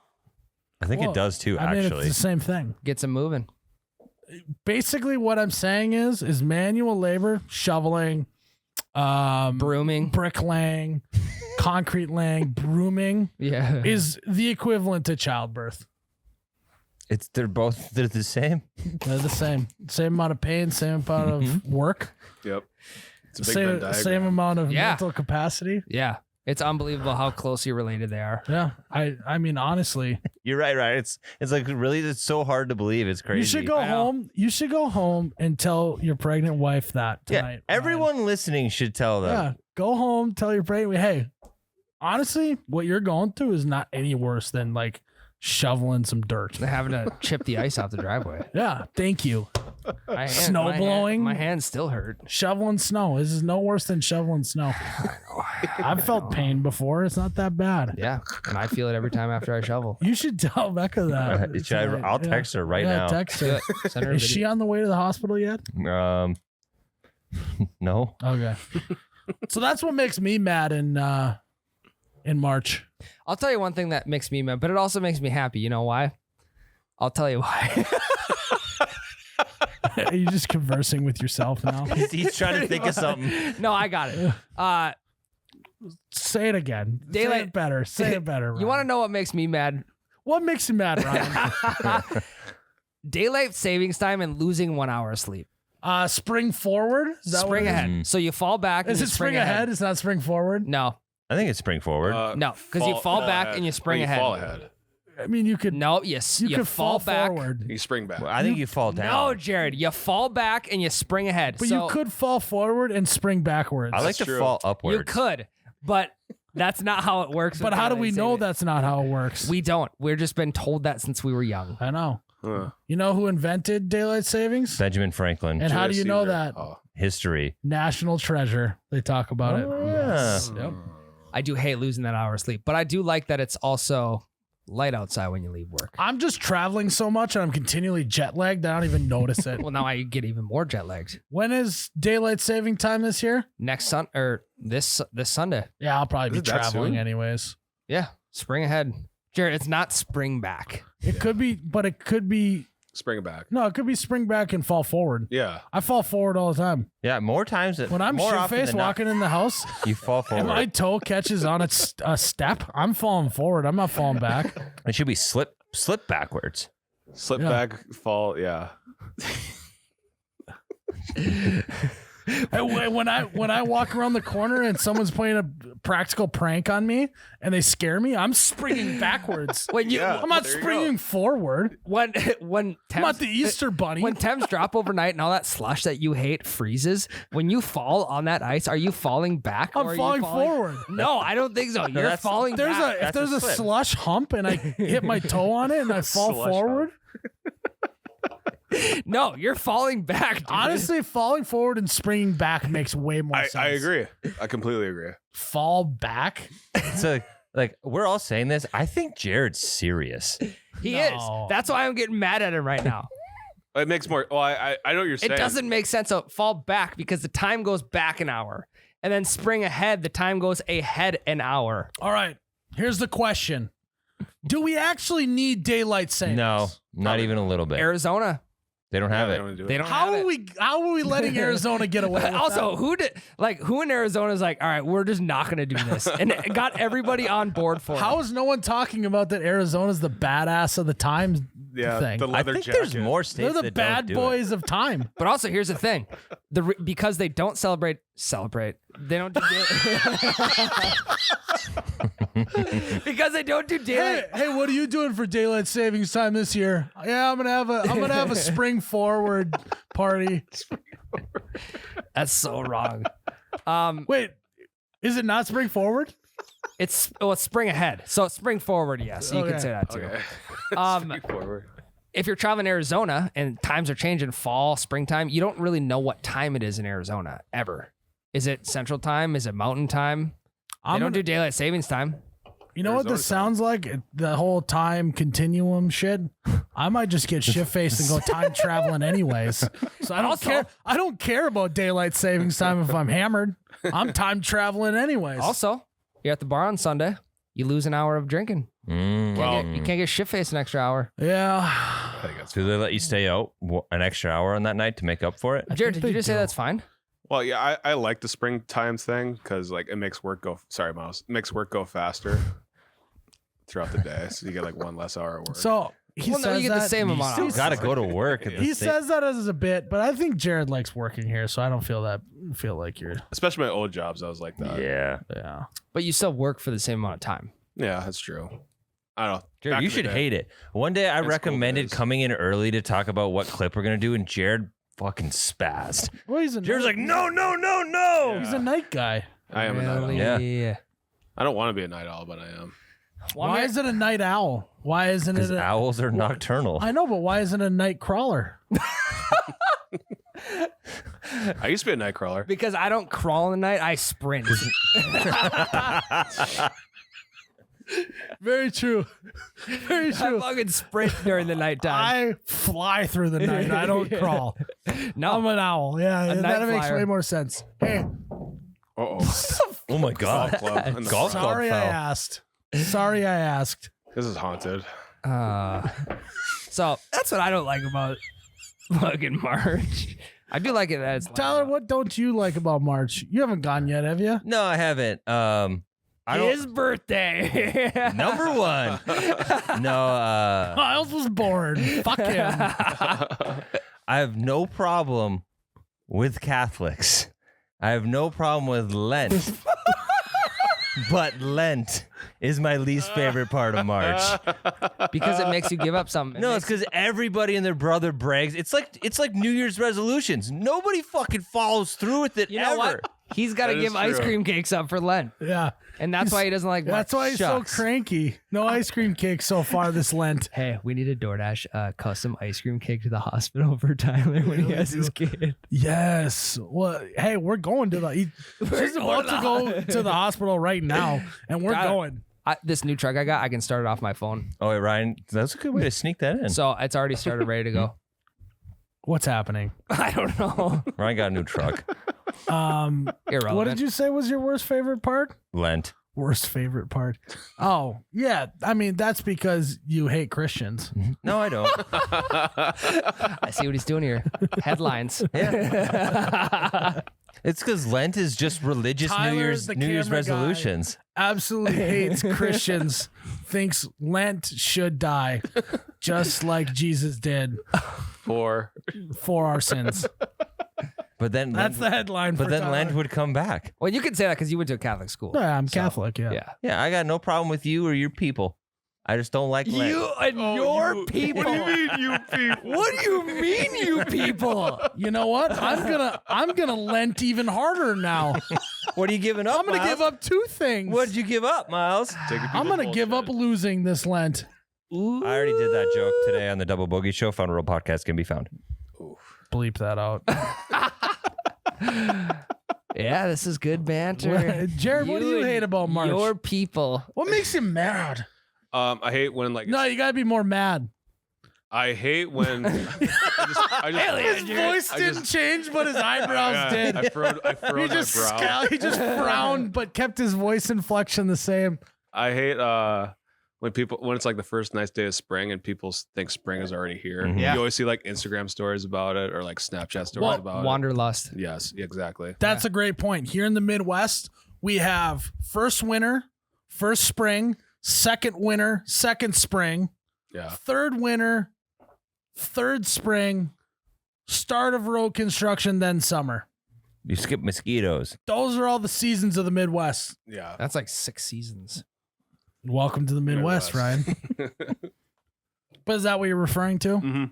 I think Well, it does too, I mean, actually. it's the same thing. Gets them moving. Basically, what I'm saying is manual labor, shoveling, Brooming. bricklaying, concrete laying, brooming Yeah. is the equivalent to childbirth. They're the same. They're the same. Same amount of pain, same amount of work, Yep. It's a big Venn diagram. same amount of Yeah. mental capacity. Yeah. It's unbelievable how closely related they are. Yeah. I mean, honestly, You're right. It's like really, it's so hard to believe. It's crazy. you should go I know. home. You should go home and tell your pregnant wife that Yeah, tonight. everyone listening should tell them. Yeah. Go home, tell your pregnant, hey, honestly, what you're going through is not any worse than like shoveling some dirt. They're having to chip the ice off the driveway. Yeah. Thank you. Snow my blowing? My hands still hurt. Shoveling snow. This is no worse than shoveling snow. I've felt pain before. It's not that bad. Yeah. And I feel it every time after I shovel. You should tell Becca that. I'll text her right now. Text Do her. it. Send her a Is video. she on the way to the hospital yet? No. Okay. So that's what makes me mad in March. I'll tell you one thing that makes me mad, but it also makes me happy. You know why? I'll tell you why. Are you just conversing with yourself now? He's trying to think of something. No, I got it. Say it again. Say Daylight- it better. Say it better. You want to know what makes me mad? what makes you mad, Ryan? Daylight savings time and losing 1 hour of sleep. Spring forward. Is that what Spring it is? ahead. So you fall back. and Is you it spring ahead? It's not spring forward. No, I think it's spring forward. No, 'cause you fall back and you spring ahead. Fall ahead. I mean, you could. no, yes, You you could fall back. forward. You spring back. I think you fall down. No, Jared, you fall back and you spring ahead. But so you could fall forward and spring backwards. I like That's to true. fall you upwards. could, but that's not how it works. But with how do daylight we know saving. that's not how it works? We don't. We're just been told that since we were young. I know. Huh. You know who invented daylight savings? Benjamin Franklin. And how do you Julius know Caesar. that? Oh. History. National treasure. They talk about it. Yes. Yep. I do hate losing that hour of sleep, but I do like that it's also light outside when you leave work. I'm just traveling so much and I'm continually jet lagged. I don't even notice it. Well, now I get even more jet lagged. When is daylight saving time this year? This Sunday. Yeah, I'll probably be Is it that traveling soon? anyways. Yeah, spring ahead. Jared, it's not spring back. It could be, but it could be. Spring back. No, it could be spring back and fall forward. Yeah. I fall forward all the time. Yeah, more times than When I'm more shit often faced than not, walking in the house you fall and forward. my toe catches on a step, I'm falling forward. I'm not falling back. It should be slip backwards. Slip Yeah. back, fall. Yeah. When I walk around the corner and someone's playing a practical prank on me and they scare me, I'm springing backwards. When you, Yeah. I'm not there you springing forward. when I'm not the Easter bunny. When temps drop overnight and all that slush that you hate freezes, when you fall on that ice, are you falling back? I'm or are you falling forward. No, I don't think so. You're that's- falling back. If That's there's a a slip. slush hump and I hit my toe on it and I fall Slush forward, No, you're falling back, dude. honestly, falling forward and springing back makes way more sense. I agree. I completely agree. Fall back? So, like, we're all saying this. I think Jared's serious. He No. is. That's why I'm getting mad at him right now. It makes more. Well, I know what you're saying. It doesn't make sense to fall back because the time goes back an hour. And then spring ahead, the time goes ahead an hour. All right. Here's the question. Do we actually need daylight savings? No, not even a little bit. Arizona, They don't have Yeah, it. they don't do it. they don't How have are it. we letting Arizona get away with Also, that? who in Arizona is like, all right, we're just not going to do this, and it got everybody on board for How it. is no one talking about that Arizona's the badass of the time Yeah, thing? the I leather think jacket. there's more states They're the that bad don't do boys of time. But also, here's the thing: because they don't celebrate. They don't do because they don't do Hey, daylight. hey, what are you doing for daylight savings time this year? Yeah, I'm gonna have a spring forward party. That's so wrong. Wait, is it not spring forward? It's spring ahead, so it's spring forward. Yes, you Okay. can say that too. Okay. Forward. If you're traveling to Arizona and times are changing, fall, springtime, you don't really know what time it is in Arizona ever. Is it Central Time? Is it Mountain Time? They I'm don't gonna- do daylight savings time. You know what this Arizona sounds like? The whole time continuum shit. I might just get shit faced and go time traveling anyways. So I don't Also- care. I don't care about daylight savings time if I'm hammered. I'm time traveling anyways. Also, you're at the bar on Sunday, you lose an hour of drinking. Mm. You can't get shit faced an extra hour. Yeah. I think that's Do they let you stay out an extra hour on that night to make up for it? Jared, think did you they just say do. that's fine? Well, yeah, I like the springtime thing because like it makes work go. Sorry, Miles. It makes work go faster throughout the day, so you get like one less hour at work. So he Well, no, says you get the that. same You amount still of got to hours. go to work. At the He same- says that as a bit, but I think Jared likes working here, so I don't feel like you're. Especially my old jobs, I was like that. Yeah. Yeah. But you still work for the same amount of time. Yeah, that's true. I don't know. Jared, Back you in the should day. hate it. One day I In school recommended days. coming in early to talk about what clip we're going to do, and Jared fucking spazzed. Well, he's a Jared's night, like, no, no, no, no. he's a night guy. I am a night owl. Yeah. I don't want to be a night owl, but I am. Why is it a night owl? Why isn't it? Because owls are nocturnal. I know, but why isn't it a night crawler? I used to be a night crawler. Because I don't crawl in the night, I sprint. Very true. Very I true. fucking sprint during the nighttime. I fly through the night. I don't crawl. No, I'm an owl. Yeah, A that night makes flyer. way more sense. Hey, Uh-oh. Oh my God. Golf club. in the Golf front. club. sorry I foul. asked. Sorry I asked. This is haunted. so that's what I don't like about fucking March. I do like it that it's Tyler, what don't you like about March? You haven't gone yet, have you? No, I haven't. I don't. his birthday. Number one. No, Miles was born. Fuck him. I have no problem with Catholics. I have no problem with Lent. But Lent is my least favorite part of March. because it makes you give up something. No, it's because everybody and their brother brags. It's like New Year's resolutions. Nobody fucking follows through with it You know ever. what? He's got to That is give ice true. cream cakes up for Lent, Yeah. and that's why he doesn't like. That's March. why he's Shucks. so cranky. No ice cream cake so far this Lent. Hey, we need a DoorDash custom ice cream cake to the hospital for Tyler when he has his kid. Yes. Well, hey, we're going to the. She's about to go to the hospital right now, and we're Tyler, going. This new truck I got, I can start it off my phone. Oh wait, Ryan, that's a good way to sneak that in. So it's already started, ready to go. What's happening? I don't know. Ryan got a new truck. Irrelevant. What did you say was your worst favorite part? Lent. Worst favorite part. Oh, yeah. I mean, that's because you hate Christians. No, I don't. I see what he's doing here. Headlines. It's because Lent is just religious Tyler, New Year's the camera guy. resolutions. Absolutely hates Christians. Thinks Lent should die, just like Jesus did For for our sins. But then That's the headline. But for then Tyler. Lent would come back. Well, you could say that because you went to a Catholic school. Yeah, I'm So, Catholic. Yeah. Yeah. Yeah, I got no problem with you or your people. I just don't like Lent. You and your people. What do you mean, you people? What do you mean, you people? You know what? I'm gonna Lent even harder now. What are you giving up? I'm gonna Miles? give up 2 things. What'd you give up, Miles? I'm gonna give up losing this Lent. I already did that joke today on the Double Bogey Show. Fun World Podcast can be found. Bleep that out. Yeah, this is good banter. Jared, what do you and hate about March? Your people. What makes you mad? I hate when like No, you gotta be more mad. I hate when I just His voice didn't change, but his eyebrows did. I furrowed He my just brow. he just frowned, but kept his voice inflection the same. I hate when it's like the first nice day of spring and people think spring is already here. Mhm. Yeah. You always see like Instagram stories about it or like Snapchat stories Well, about Wanderlust. it. Yes, exactly. That's a great point. Here in the Midwest, we have first winter, first spring, second winter, second spring, Yeah. third winter, third spring, start of road construction, then summer. You skip mosquitoes. Those are all the seasons of the Midwest. Yeah. That's like 6 seasons. Welcome to the Midwest, Ryan. But is that what you're referring to? hmm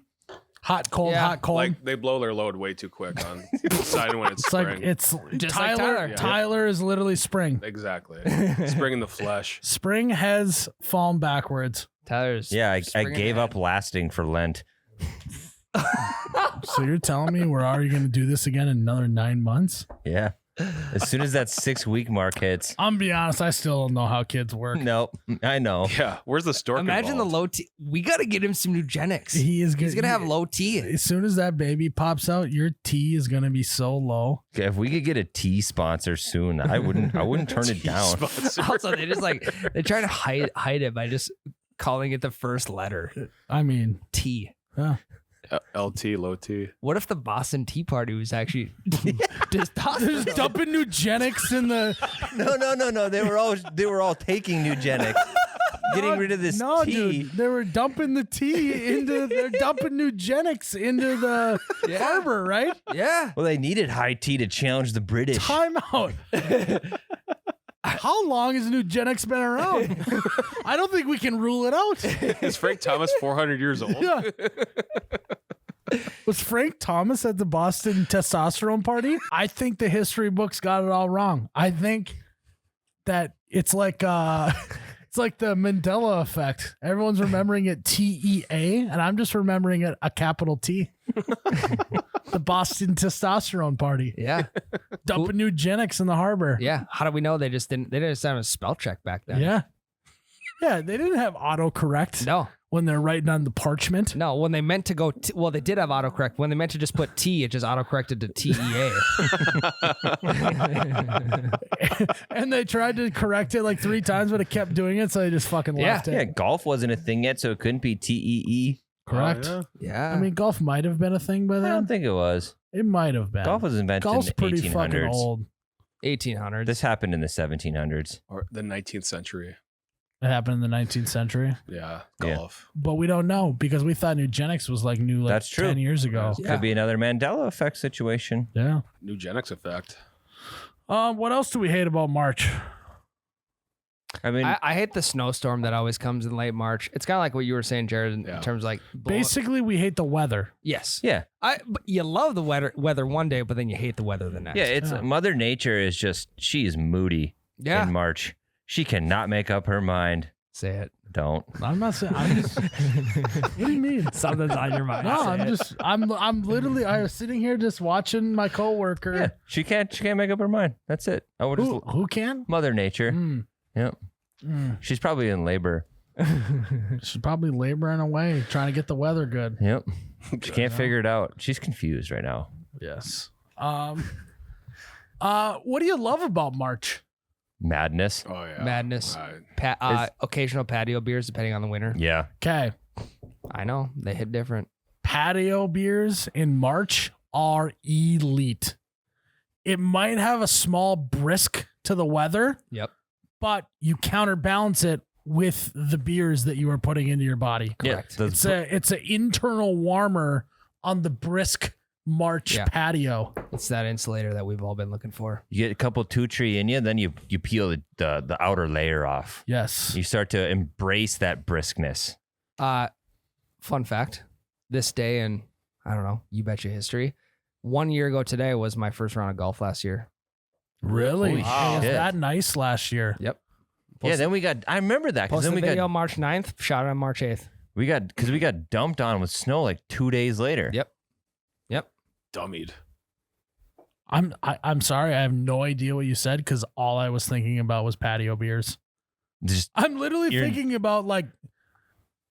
Hot, cold, Yeah. hot, cold. Like they blow their load way too quick on deciding when it's it's spring. like it's Just like Tyler. Tyler. Yeah. Tyler is literally spring. Exactly. Spring in the flesh. Spring has fallen backwards. Tyler's. Yeah, I springing gave ahead. up lasting for Lent. So you're telling me we're already going to do this again in another 9 months? Yeah. As soon as that 6-week mark hits. I'm gonna be honest. I still don't know how kids work. Nope. I know. Yeah. Where's the stork? Imagine the involved? low T. We got to get him some Nugenics. He is He's gonna have low T. As soon as that baby pops out, your T is gonna be so low. Okay, if we could get a tea sponsor soon, I wouldn't turn it down. Sponsor. Also, they just like they're trying to hide it by just calling it the first letter I mean, T. yeah. LT, low T. What if the Boston Tea Party was actually Just testosterone? dumping Nugenics in the. No. They were all taking Nugenics. Getting rid of this No, tea. dude, they were dumping the tea into. They're dumping Nugenics into the harbor, right? Yeah. Well, they needed high tea to challenge the British. Time out. How long has Nugenics been around? I don't think we can rule it out. Is Frank Thomas 400 years old? Yeah. Was Frank Thomas at the Boston testosterone party? I think the history books got it all wrong. I think that it's like the Mandela effect. Everyone's remembering it TEA, and I'm just remembering it a capital T. The Boston testosterone party. Yeah. Dumping Nugenics in the harbor. Yeah. How do we know they just didn't have a spell check back then? Yeah. Yeah, they didn't have autocorrect No. when they're writing on the parchment. No, when they meant to go, well, they did have autocorrect. When they meant to just put T, it just autocorrected to TEA. And they tried to correct it like 3 times, but it kept doing it, so they just fucking Yeah. left it. Yeah, golf wasn't a thing yet, so it couldn't be TEE. Correct. Oh, Yeah. I mean, golf might have been a thing by I don't then. think it was. It might have been. Golf was invented Golf's in pretty the fucking 1800s. old. 1800s. This happened in the 1700s. Or the 19th century. It happened in the 19th century, Yeah. Yeah. Golf. but we don't know because we thought Nugenics was like new like That's true. 10 years ago. Yeah. Could be another Mandela effect situation. Yeah. Nugenics effect. What else do we hate about March? I mean, I hate the snowstorm that always comes in late March. It's kind of like what you were saying, Jared, in Yeah. terms of like Basically, we hate the weather. Yes. yeah. But you love the weather one day, but then you hate the weather the next. Yeah, it's Yeah. Mother Nature is just, she's moody Yeah. in March. She cannot make up her mind. Say it. Don't. I'm not saying. I'm just. What do you mean? Something's on your mind. No, Say I'm it. just. I'm literally. I was sitting here just watching my coworker. Yeah, she can't make up her mind. That's it. I would just Who can? Mother Nature. Mm. Yep. Mm. She's probably in labor. She's probably laboring away, trying to get the weather good. Yep. She can't figure it out. She's confused right now. Yes. What do you love about March? Madness. Oh, yeah. Madness. Right. Occasional patio beers, depending on the winter. Yeah. Okay. I know they hit different. Patio beers in March are elite. It might have a small brisk to the weather, Yep. but you counterbalance it with the beers that you are putting into your body. Correct. Yeah, It's an internal warmer on the brisk March patio. It's that insulator that we've all been looking for. You get a couple 2-tree in you, then you peel the outer layer off. Yes. You start to embrace that briskness. Fun fact, this day in, I don't know, you betcha history, 1 year ago today was my first round of golf last year. Really? Holy It was shit. that nice last year. Yep. Yeah, then we got, I remember that, because Posted then we the video got, March 9th, shot it on March 8th. we got dumped on with snow like 2 days later. Yep. Dummied. I'm sorry. I have no idea what you said because all I was thinking about was patio beers. Just I'm literally thinking about like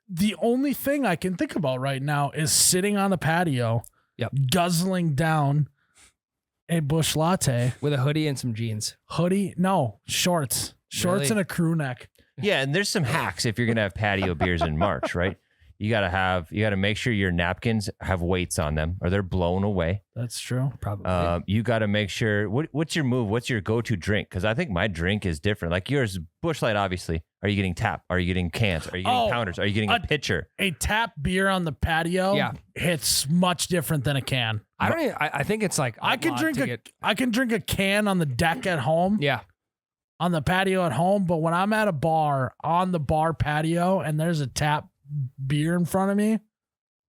the only thing I can think about right now is sitting on a patio, guzzling down a bush latte, With a hoodie and some jeans. hoodie, no, shorts Really? and a crew neck. yeah, and there's some hacks if you're gonna have patio beers in March, right? You gotta make sure your napkins have weights on them or they're blown away. That's true. Probably. You gotta make sure what's your move? What's your go-to drink? Because I think my drink is different. Like yours, Busch Light, obviously. Are you getting tap? Are you getting cans? Are you getting pounders? Are you getting a pitcher? A tap beer on the patio hits much different than a can. I think it's like I can drink a can on the deck at home. Yeah. On the patio at home, but when I'm at a bar on the bar patio and there's a tap beer in front of me,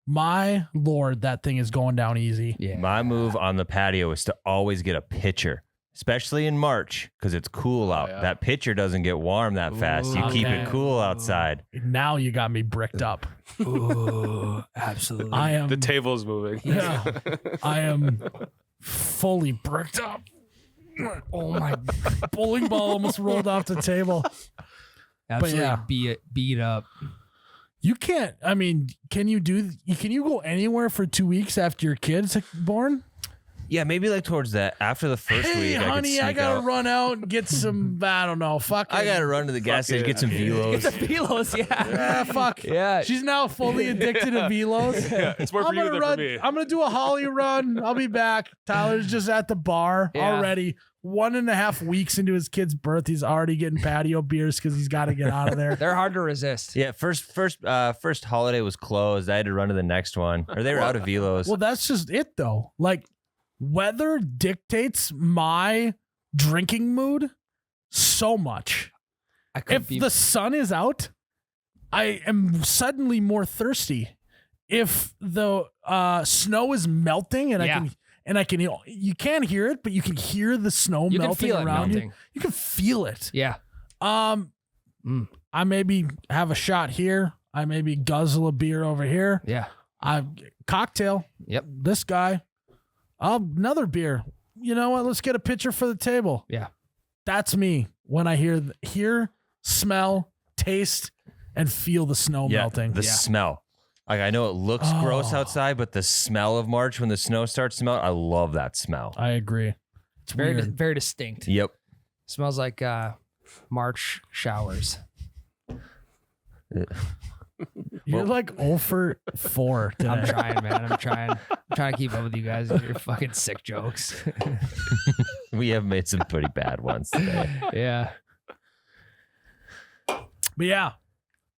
my lord, that thing is going down easy. Yeah. My move on the patio is to always get a pitcher, especially in March because it's cool out. yeah. That pitcher doesn't get warm that fast. You keep it Okay. cool outside. Now you got me bricked up. Ooh, absolutely. I am The table's moving. Yeah, I am fully bricked up. Oh my! Bowling ball almost rolled off the table. Absolutely beat up. You can't. I mean, can you go anywhere for 2 weeks after your kid's born? Yeah, maybe like towards that after the first Hey, week. honey, I gotta run out and get some. I don't know. Fuck. I gotta run to the gas station, get some Velos. It's a Velos, yeah. Yeah, fuck. Yeah. She's now fully addicted to Velos. Yeah, it's more for you than for me. I'm gonna do a Holly run. I'll be back. Tyler's just at the bar already. 1.5 weeks into his kid's birth, he's already getting patio beers because he's got to get out of there. They're hard to resist. Yeah, first holiday was closed. I had to run to the next one, or they were out of Velos. Well, that's just it though. Like, weather dictates my drinking mood so much. If the sun is out, I am suddenly more thirsty. If the snow is melting and I can you can't hear it, but you can hear the snow You can melting feel it around melting. you. You can feel it. Yeah. I maybe have a shot here. I maybe guzzle a beer over here. Yeah. I cocktail. Yep. This guy. Another beer. You know what? Let's get a pitcher for the table. Yeah. That's me when I hear, smell, taste, and feel the snow melting. The smell. Like I know it looks gross outside, but the smell of March when the snow starts to melt, I love that smell. I agree. It's Very weird. very distinct. Yep. Smells like March showers. You're like 0 for 4 today. I'm trying, man. I'm trying to keep up with you guys with your fucking sick jokes. We have made some pretty bad ones today. Yeah. But yeah,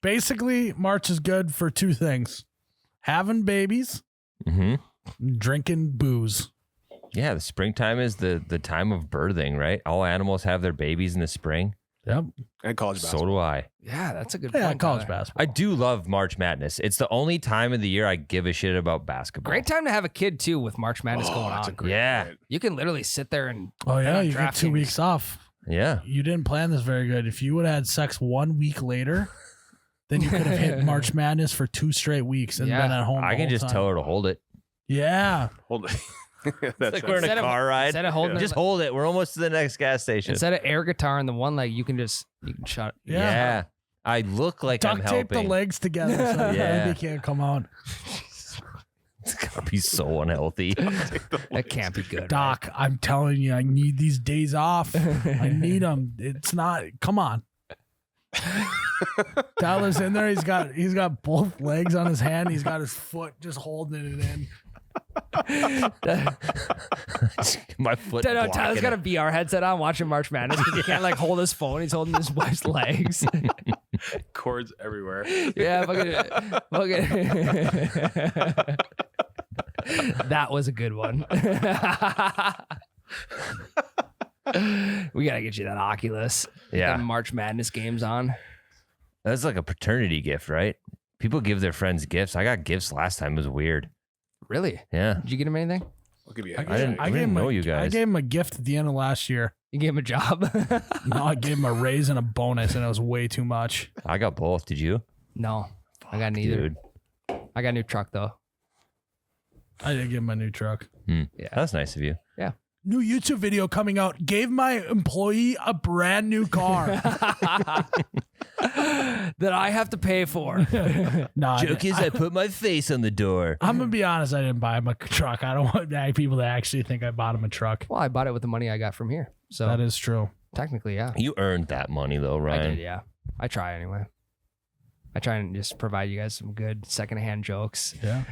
basically, March is good for 2 things: having babies, drinking booze. Yeah, the springtime is the time of birthing, right? All animals have their babies in the spring. Yep. And college basketball. So do I. Yeah, that's a good Yeah, point. college Tyler. basketball. I do love March Madness. It's the only time of the year I give a shit about basketball. Great time to have a kid too with March Madness going That's a on. great Yeah. point. You can literally sit there and Oh yeah, on you get 2 DraftKings. weeks off. Yeah. You didn't plan this very good. If you would have had sex 1 week later, then you could have hit March Madness for 2 straight weeks and Yeah. been at home. I the can whole just time. tell her to hold it. Yeah. Hold it. It's That's like right. we're in a Instead of- car ride. instead of holding Just it- hold it. We're almost to the next gas station. instead of air guitar in the one leg, you can shut. Yeah. Yeah. I look like I'm Duct tape the helping. legs together so Yeah. they can't come out. It's gonna be so unhealthy. That can't be good. Doc, I'm telling you, I need these days off. I need them. It's not. Come on. Tyler's in there. He's got both legs on his hand. He's got his foot just holding it in. My foot. No, Tyler's blocking got a it. VR headset on watching March Madness because he can't like hold his phone. He's holding his wife's legs. Cords everywhere. Yeah, fucking. That was a good one. We gotta get you that Oculus. Yeah. Get March Madness games on. That's like a paternity gift, right? People give their friends gifts. I got gifts last time. It was weird. Really? Yeah. Did you get him anything? I'll give you I didn't know you guys. I gave him a gift at the end of last year. You gave him a job? No, I gave him a raise and a bonus, and it was way too much. I got both. Did you? No, I got neither. Dude. I got a new truck though. I did give him a new truck. Yeah. That's nice of you. New YouTube video coming out. Gave my employee a brand new car. That I have to pay for. No, Joke is I put my face on the door. I'm gonna be honest. I didn't buy him a truck. I don't want people to actually think I bought him a truck. Well, I bought it with the money I got from here. So That is true. technically, yeah. You earned that money though, I Ryan. did, yeah. I try anyway. I try and just provide you guys some good secondhand jokes. Yeah.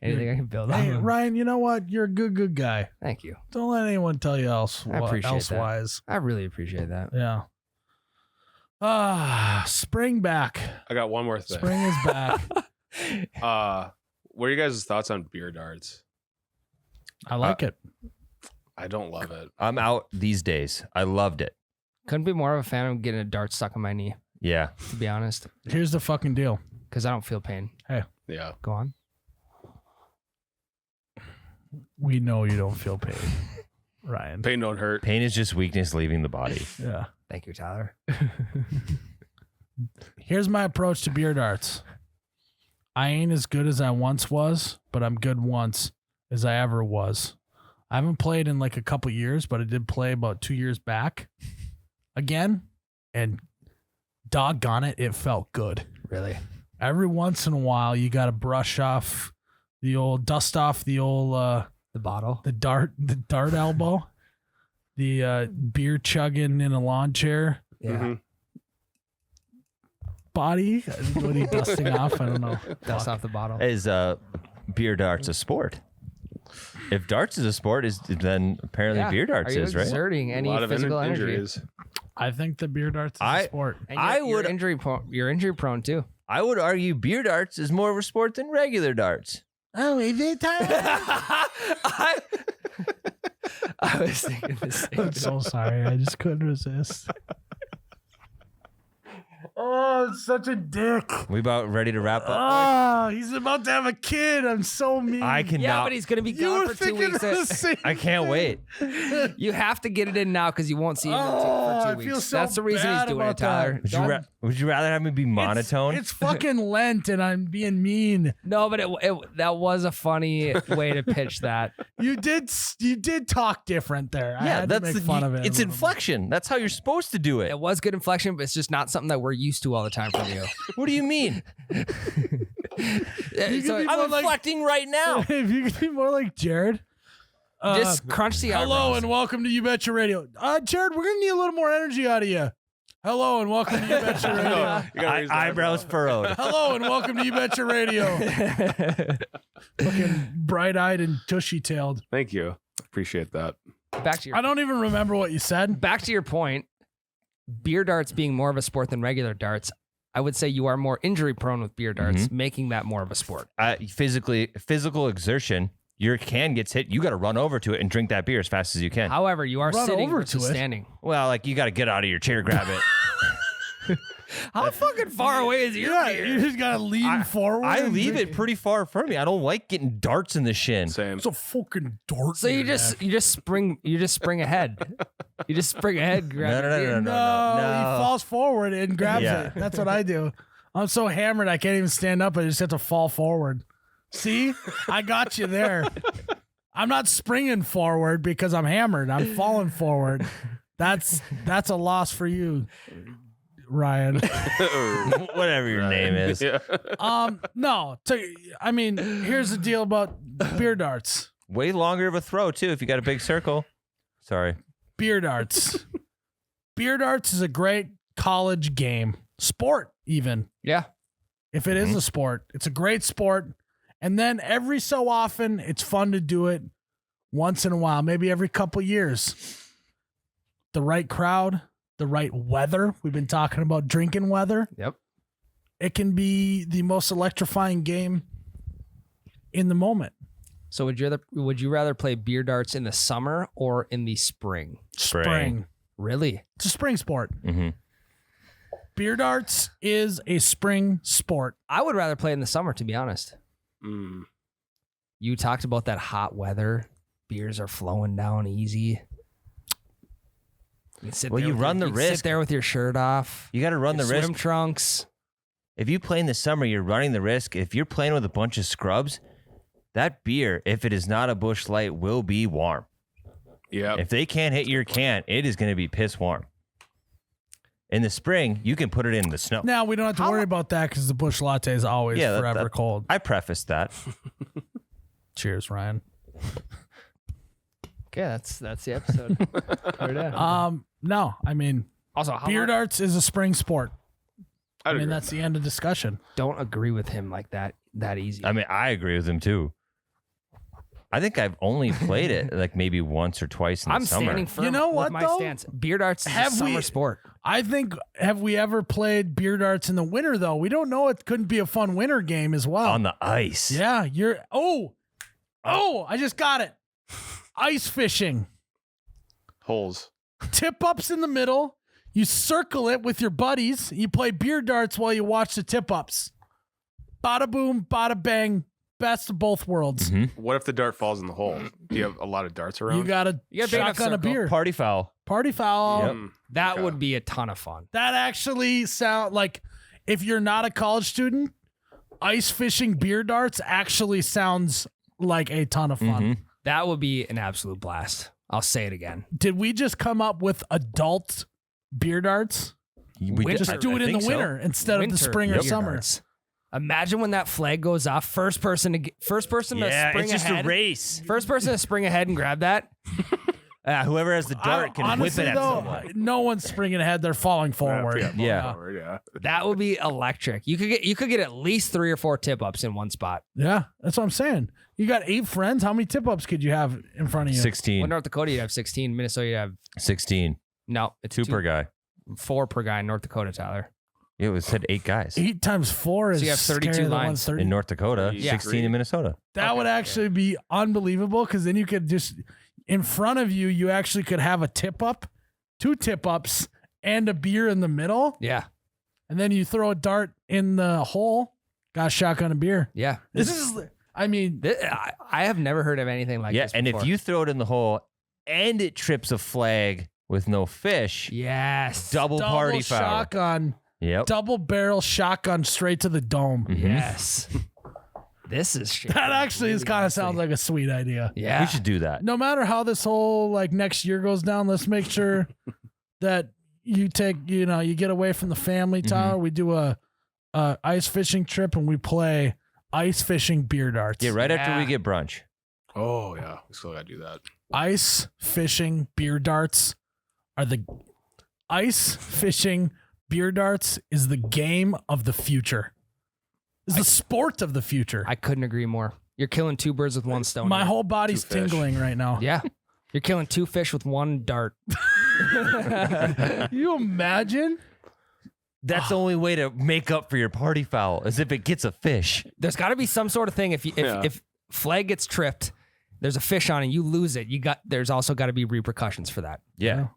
Anything I can build Hey, on. Ryan, you know what? You're a good guy. Thank you. Don't let anyone tell you else. I appreciate that. Elsewise. I really appreciate that. Yeah. Spring back. I got one more thing. Spring is back. What are you guys' thoughts on beer darts? I like it. I don't love it. I'm out these days. I loved it. Couldn't be more of a fan of getting a dart stuck in my knee, Yeah. to be honest, Here's the fucking deal. because I don't feel pain. Yeah. Go on. We know you don't feel pain, Ryan. Pain don't hurt. Pain is just weakness leaving the body. Yeah. Thank you, Tyler. Here's my approach to beer darts. I ain't as good as I once was, but I'm good once as I ever was. I haven't played in like a couple years, but I did play about 2 years back again, and doggone it, it felt good. Really? Every once in a while, you got to dust off the old The bottle? the dart elbow, the beer chugging in a lawn chair Yeah. Mhm. body. What are you dusting off? I don't know. Dust off the bottle. Is beer darts a sport? If darts is a sport, then apparently Yeah. beer darts Are you is, right? exerting A any lot of physical energy? injuries. I think the beer darts is a sport. And I you're would- you're injury prone too. I would argue beer darts is more of a sport than regular darts. Oh, is it time? I was thinking the same. I'm so sorry. I just couldn't resist. Oh, it's such a dick. We about ready to wrap up? Oh, he's about to have a kid. I'm so mean. I cannot. Yeah, but he's gonna be You gone were for 2 thinking weeks. of the same I can't wait. You have to get it in now because you won't see him Oh, for I 2 feel weeks. so That's the reason he's bad doing it, about that. Tyler. Would you rather have me be monotone? It's fucking Lent, and I'm being mean. No, but that was a funny way to pitch that. You did talk different there. I yeah, had to that's make fun of it. It's a little inflection. That's how you're supposed to do it. It was good inflection, but it's just not something that we're used to all the time from you. What do you mean? You could So be I'm more like- inflecting right now. If you could be more like Jared. just crunch the Hello eyebrows. and welcome to You Betcha Radio. Jared, we're gonna need a little more energy out of you. Hello and welcome to You Betcha Radio. You gotta raise the Eyebrows eyebrow. furrowed. Hello and welcome to You Betcha Radio. Fucking bright-eyed and tushy-tailed. Thank you. Appreciate that. Back to your I don't even remember what you said. back to your point. Beer darts being more of a sport than regular darts, I would say you are more injury prone with beer darts, making that more of a sport. Physical exertion. Your can gets hit. You got to run over to it and drink that beer as fast as you can. However, you are Run sitting over versus to it. standing. Well, like you got to get out of your chair, grab it. How fucking far away is your Yeah, beer? you just gotta lean forward. I and leave drink it pretty far from me. I don't like getting darts in the shin. Same. It's a fucking dart. So in you your just neck. spring ahead. You just spring ahead. Grab No, your beer. No, he falls forward and grabs Yeah. it. That's what I do. I'm so hammered I can't even stand up. I just have to fall forward. See, I got you there. I'm not springing forward because I'm hammered. I'm falling forward. That's a loss for you, Ryan. Whatever your name is. Yeah. No. I mean, here's the deal about beer darts. Way longer of a throw, too, if you got a big circle. Sorry. Beer darts. Beer darts is a great college game. Sport, even. Yeah. If it is a sport, it's a great sport. And then every so often, it's fun to do it once in a while, maybe every couple years. The right crowd, the right weather. We've been talking about drinking weather. Yep. It can be the most electrifying game in the moment. So would you rather play beer darts in the summer or in the spring? Spring. Really? It's a spring sport. Mm-hmm. Beer darts is a spring sport. I would rather play in the summer, to be honest. Mm. You talked about that hot weather. Beers are flowing down easy. You sit Well, there you with run the risk. Sit there with your shirt off. You got to run the Swim risk. trunks. If you play in the summer, you're running the risk. If you're playing with a bunch of scrubs, that beer, if it is not a Busch Light, will be warm. Yep. If they can't hit your can, it is going to be piss warm. In the spring, you can put it in the snow. Now we don't have to worry about that because the Busch Latte is always Yeah, forever cold. I prefaced that. Cheers, Ryan. Okay, that's the episode. Put it in. No, I mean, Also, how beer much- darts is a spring sport. I I'd mean, agree that's with the end of discussion. don't agree with him like that easy. I mean, I agree with him too. I think I've only played it like maybe once or twice in the I'm summer. standing firm You know what, with my though? stance. Beer darts is Have a summer we- sport. I think, have we ever played beer darts in the winter, though? We don't know. It couldn't be a fun winter game as well. On the ice. Yeah, I just got it. Ice fishing. holes. Tip ups in the middle. You circle it with your buddies. You play beer darts while you watch the tip ups. Bada boom, bada bang. Best of both worlds. Mm-hmm. What if the dart falls in the hole? Do you have a lot of darts around? You got a You got a big enough shotgun of circle. beer. Party foul. Party foul. Yep. That Okay. would be a ton of fun. That actually sound like if you're not a college student, ice fishing beer darts actually sounds like a ton of fun. Mhm. That would be an absolute blast. I'll say it again. Did we just come up with adult beer darts? We Just do it in the winter instead of the Winter spring or beer summer. darts. Imagine when that flag goes off. First person to Yeah, spring it's just ahead. a race. First person to spring ahead and grab that. Whoever has the dart can Honestly, whip it at though, someone. no one's springing ahead; they're falling forward. Yeah. Yeah. That would be electric. You could get at least 3 or 4 tip ups in one spot. Yeah, that's what I'm saying. You got 8 friends. How many tip ups could you have in front of you? 16. Well, North Dakota, you have 16. Minnesota, you have 16. no. It's 2 per guy. 4 per guy in North Dakota, Tyler. Yeah, it said 8 guys. 8 times 4 is So you have 32 scarier than lines. 130. In North Dakota, Yeah. 16 in Minnesota. That Okay, would actually be unbelievable because then you could just in front of you, you actually could have a tip up, 2 tip ups, and a beer in the middle, Yeah. and then you throw a dart in the hole. Got a shotgun of beer. Yeah. This is, I mean, I have never heard of anything like Yeah, this and before. if you throw it in the hole and it trips a flag with no fish, Yes. double party foul. shotgun, Yep. double barrel shotgun straight to the dome. Mhm. Yes. This is shit. That actually is kind of sounds like a sweet idea. Yeah. We should do that. No matter how this whole like next year goes down, let's make sure that you take, you get away from the family, Tyler. We do a ice fishing trip and we play ice fishing beer darts. Yeah, right after Yeah. we get brunch. Oh yeah, we still gotta do that. Ice fishing beer darts are the ice fishing beer darts is the game of the future. Is the sport of the future. I couldn't agree more. You're killing 2 birds with one stone. My here. whole body's 2 fish. tingling right now. Yeah. You're killing 2 fish with 1 dart. You imagine? That's the only way to make up for your party foul, is if it gets a fish. There's got to be some sort of thing. If flag gets tripped, there's a fish on it, you lose it. There's also got to be repercussions for that. Yeah.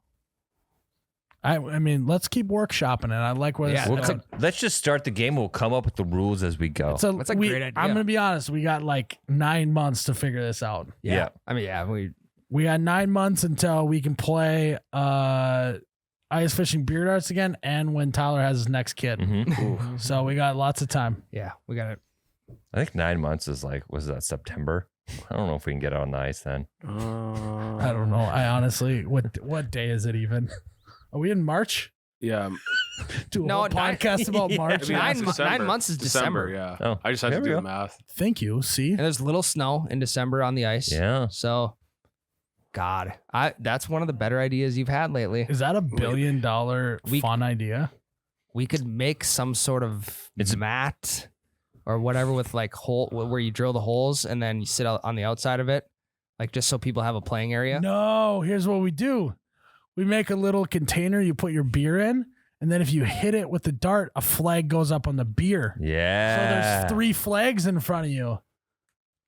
I mean, let's keep workshopping it. I like where Yeah, this is that's going. Let's just start the game. We'll come up with the rules as we go. So That's a great idea. I'm gonna be honest. We got like 9 months to figure this out. Yeah. I mean, yeah, We got 9 months until we can play ice fishing beer darts again, and when Tyler has his next kid. Mhm. So we got lots of time. we got it. I think 9 months is was that September? I don't know if we can get out on the ice then. I don't know. I honestly, what day is it even? Are we in March? Yeah. Do a No, whole podcast about March? I mean, Nine it's mo- December. 9 months is December. Yeah. Oh, I just had there to we do go. the math. Thank you. See, And there's little snow in December on the ice. Yeah. So, God, that's one of the better ideas you've had lately. is that $1 billion fun idea? We could make some sort of It's- mat or whatever with like hole where you drill the holes and then you sit out on the outside of it, like just so people have a playing area. No. Here's what we do: we make a little container. You put your beer in, and then if you hit it with the dart, a flag goes up on the beer. Yeah. So there's 3 flags in front of you.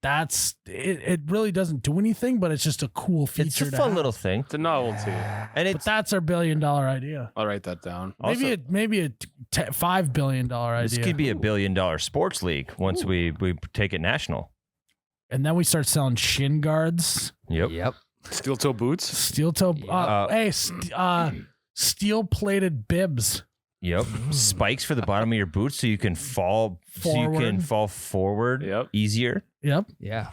that's it really doesn't do anything, but it's just a cool feature. It's a to fun have. little thing, It's a novelty. and But it's that's our $1 billion idea. I'll write that down. also, Maybe a $5 billion idea. this could be a $1 billion sports league once we take it national. And then we start selling shin guards, Yep. Steel toe boots. steel toe. Steel plated bibs. Yep. Spikes for the bottom of your boots so you can fall forward Yep. easier. Yep. Yeah.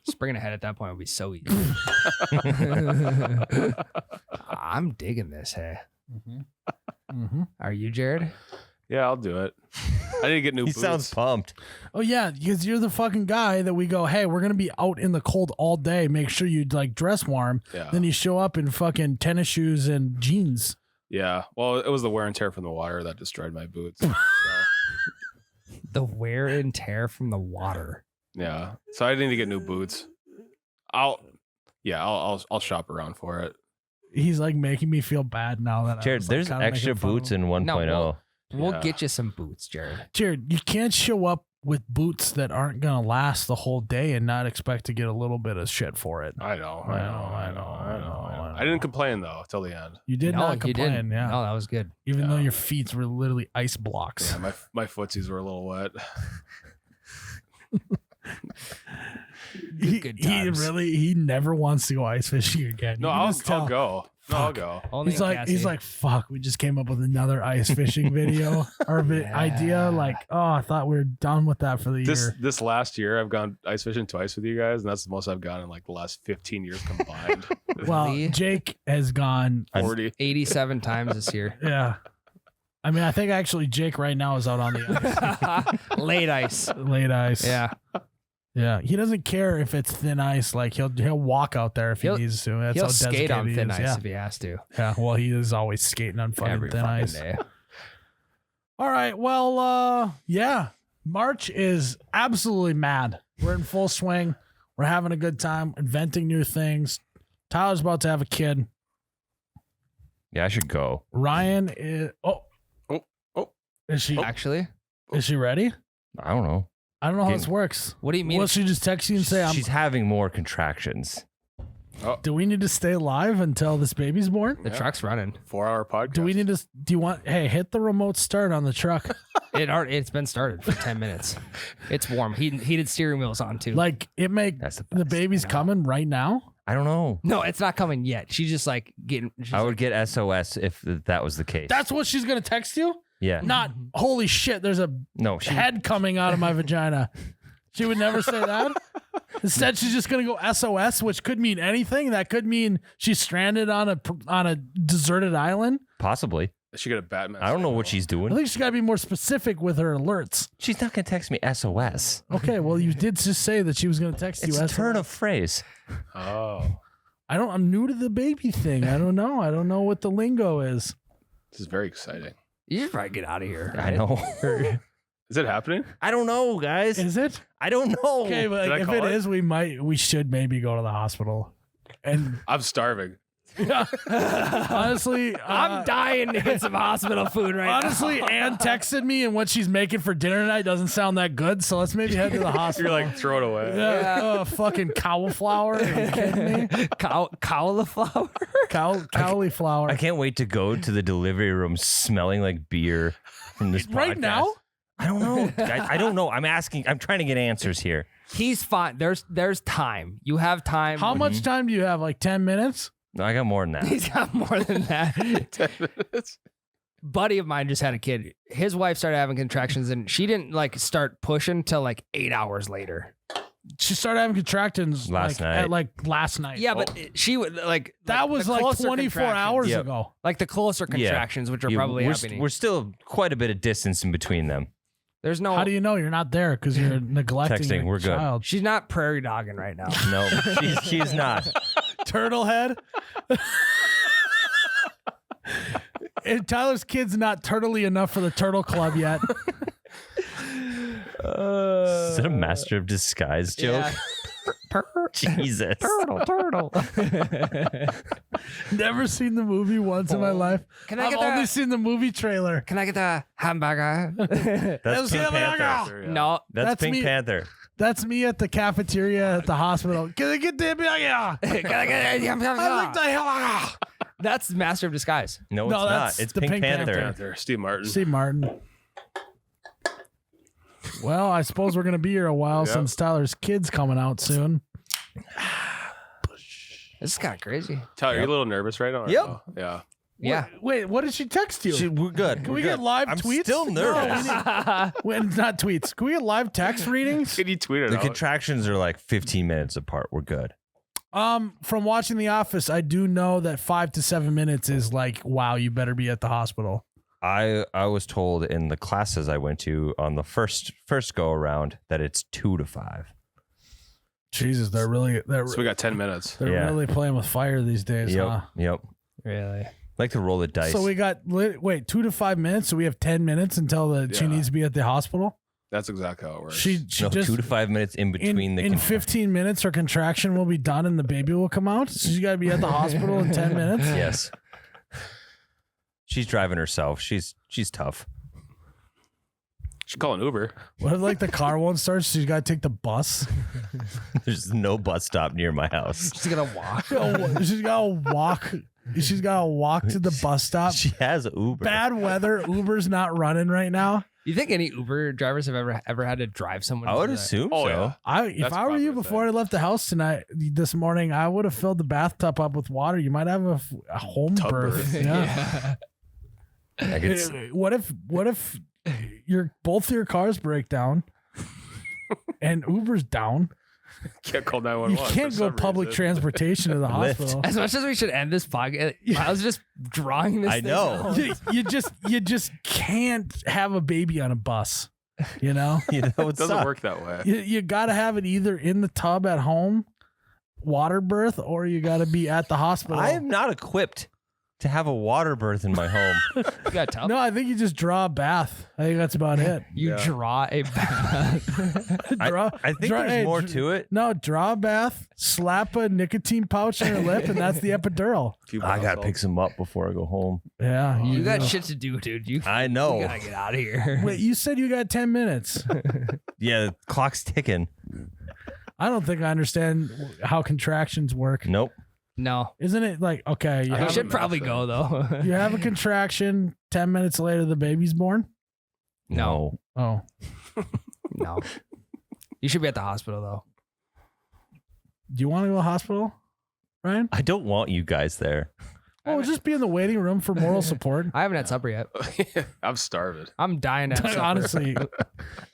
Springing ahead at that point would be so easy. I'm digging this, hey. Are you, Jared? Yeah, I'll do it. I need to get new He boots. sounds pumped. Oh yeah, because you're the fucking guy that we go, hey, we're gonna be out in the cold all day. Make sure you like dress warm. Yeah. Then you show up in fucking tennis shoes and jeans. Yeah. Well, it was the wear and tear from the water that destroyed my boots. So, The wear and tear from the water. yeah. So I need to get new boots. I'll shop around for it. He's like making me feel bad now that Jared, there's extra boots in 1.0. No, We'll Yeah. get you some boots, Jared. Jared, you can't show up with boots that aren't gonna last the whole day and not expect to get a little bit of shit for it. I know. I didn't complain though till the end. You did No, not you complain, didn't. yeah. No, that was good. Even though Yeah. your feet were literally ice blocks. Yeah, my footsies were a little wet. He, Good he times. he never wants to go ice fishing again. No, You can I'll just tell. go. No, I'll Fuck. go. Only He's in like, Cassie. fuck, we just came up with another ice fishing video or idea. Like, oh, I thought we were done with that for the year. This last year, I've gone ice fishing twice with you guys, and that's the most I've gone in like the last 15 years combined. Well, Really? Jake has gone, 40. 87 times this year. yeah. I mean, I think actually Jake right now is out on the ice, Late ice. late ice. Yeah. Yeah. He doesn't care if it's thin ice. Like he'll walk out there if he He'll- needs to. That's He'll how skate dedicated on he thin is. ice Yeah. if he has to. Yeah. Well, he is always skating on fucking Every thin fucking ice. day. All right. Well, yeah. March is absolutely mad. We're in full swing. We're having a good time, inventing new things. Tyler's about to have a kid. Yeah, I should go. Ryan is. Oh. Is she? Actually, Is she ready? I don't know. I don't know how Game- this works. what do you mean? Will she just text you and say, She's having more contractions. "Do we need to stay live until this baby's born? the truck's running. 4-hour podcast. Do we need to? Do you want? Hey, hit the remote start on the truck. It's been started for 10 minutes. It's warm. Heated steering wheels on too. Like it make That's the the best. baby's coming right now. I don't know. No, it's not coming yet. She's just like getting. I would get SOS if that was the case. That's what she's gonna text you. yeah. Not holy shit. There's a No, she head coming out of my vagina. She would never say that. Instead, she's just gonna go SOS, which could mean anything. That could mean she's stranded on a deserted island. possibly. She got a Batman. I don't know what she's I doing. think she's gotta be more specific with her alerts. She's not gonna text me SOS. Okay, well, you did just say that she was gonna text It's you. a SOS. turn of phrase. Oh, I'm new to the baby thing. I don't know. I don't know what the lingo is. this is very exciting. You should probably get out of here. I know. Is it happening? I don't know, guys. Is it? I don't know. Okay, but Did I like, if call it it? is, we should maybe go to the hospital. And I'm starving. honestly, I'm dying to get some hospital food right honestly, Ann texted me, and what she's making for dinner tonight doesn't sound that good. So let's maybe head to the You're hospital. like, throw it away. yeah, fucking cauliflower. Are you kidding me? now. Cauliflower. Cauliflower. I can't wait to go to the delivery room smelling like beer from this Right podcast. now? I don't know. I don't know. I'm asking. I'm trying to get answers here. He's fine. There's time. You have time. How much time do you have? Like 10 minutes? No, I got more than that. He's got more than that. 10 minutes. Buddy of mine just had a kid. His wife started having contractions, and she didn't like start pushing till like 8 hours later. She started having contractions Last night. At like last night. Yeah, but she would like that was the like closer 24 contractions- hours Yep. ago. Like the closer contractions, which are Yeah, probably we're, happening. we're still quite a bit of distance in between them. There's no. How do you know you're not there? Because you're neglecting Texting, your we're good. child. She's not prairie dogging right now. No, she's not. Turtle head. And Tyler's kid's not turtly enough for the turtle club yet. Is that a master of disguise joke? Jesus. Turtle. Never seen the movie once in my life. Can I I've get only that? seen the movie trailer. Can I get the hamburger? That's Pink Panther. Yeah. No, That's Pink me. Panther. That's me at the cafeteria at the hospital. Can I get the That's Master of Disguise. No, it's No, not. that's It's the Pink Pink Panther. Panther. Steve Martin. Steve Martin. Well, I suppose we're gonna be here a while Yep. since Tyler's kid's coming out soon. This is kind of crazy. Tyler, are you a little nervous right now? or Yep. no? Yeah. Yeah. Wait, what did she text you? We're good. Can We're we good. get live I'm tweets? still nervous. When not tweets. Can we get live text readings? Can you tweet it The out? contractions are like 15 minutes apart. We're good. From watching The Office, I do know that 5 to 7 minutes is like, wow, you better be at the hospital. I was told in the classes I went to on the first go around that it's 2 to 5. Jesus, they're So we got 10 minutes. Yeah. really playing with fire these days, huh? Yep. Really? Like to roll the dice. So we got 2 to 5 minutes, so we have 10 minutes until she Yeah. needs to be at the hospital. That's exactly how it works. She no, just 2 to 5 minutes in between the in 15 minutes her contraction will be done and the baby will come out. So you got to be at the hospital in 10 minutes. Yes. She's driving herself. She's tough. should call an Uber. What if like the car won't start? So you got to take the bus. There's no bus stop near my house. She's gonna walk. She's got to walk. She's got to walk to the bus stop. She has Uber. Bad weather. Uber's not running right now. You think any Uber drivers have ever had to drive someone? I would to the- assume Oh, so. yeah. If That's I were you probably before I left the house this morning, I would have filled the bathtub up with water. You might have a home Tub birth. birth. Yeah. I could s- What if both your cars break down and Uber's down? Can't call You 911. can't for go some public reason. transportation to the Lyft. hospital. As much as we should end this podcast, I was just drawing this. I thing know. out. You just can't have a baby on a bus. You know, you know, It it doesn't sucks. work that way. you got to have it either in the tub at home, water birth, or you got to be at the hospital. I am not equipped to have a water birth in my home. You got tough. No, I think you just draw a bath. I think that's about it. You Yeah. draw a bath. Draw, I think draw- there's hey, more dr- to it. No, draw a bath, slap a nicotine pouch on your lip, and that's the epidural. Few I gotta bottles. pick some up before I go home. Yeah, You got do. shit to do, dude. You I know. gotta get out of here. Wait, you said you got 10 minutes. Yeah, the clock's ticking. I don't think I understand how contractions work. Nope. No, Isn't it like, okay, you I you have, should haven't probably asked go though. you have a contraction, 10 minutes later, the baby's born? No. Oh. No, you should be at the hospital though. Do you want to go to the hospital, Ryan? I don't want you guys there. Oh, just be in the waiting room for moral support. I haven't had supper yet. I'm starving. I'm dying to have supper. Honestly,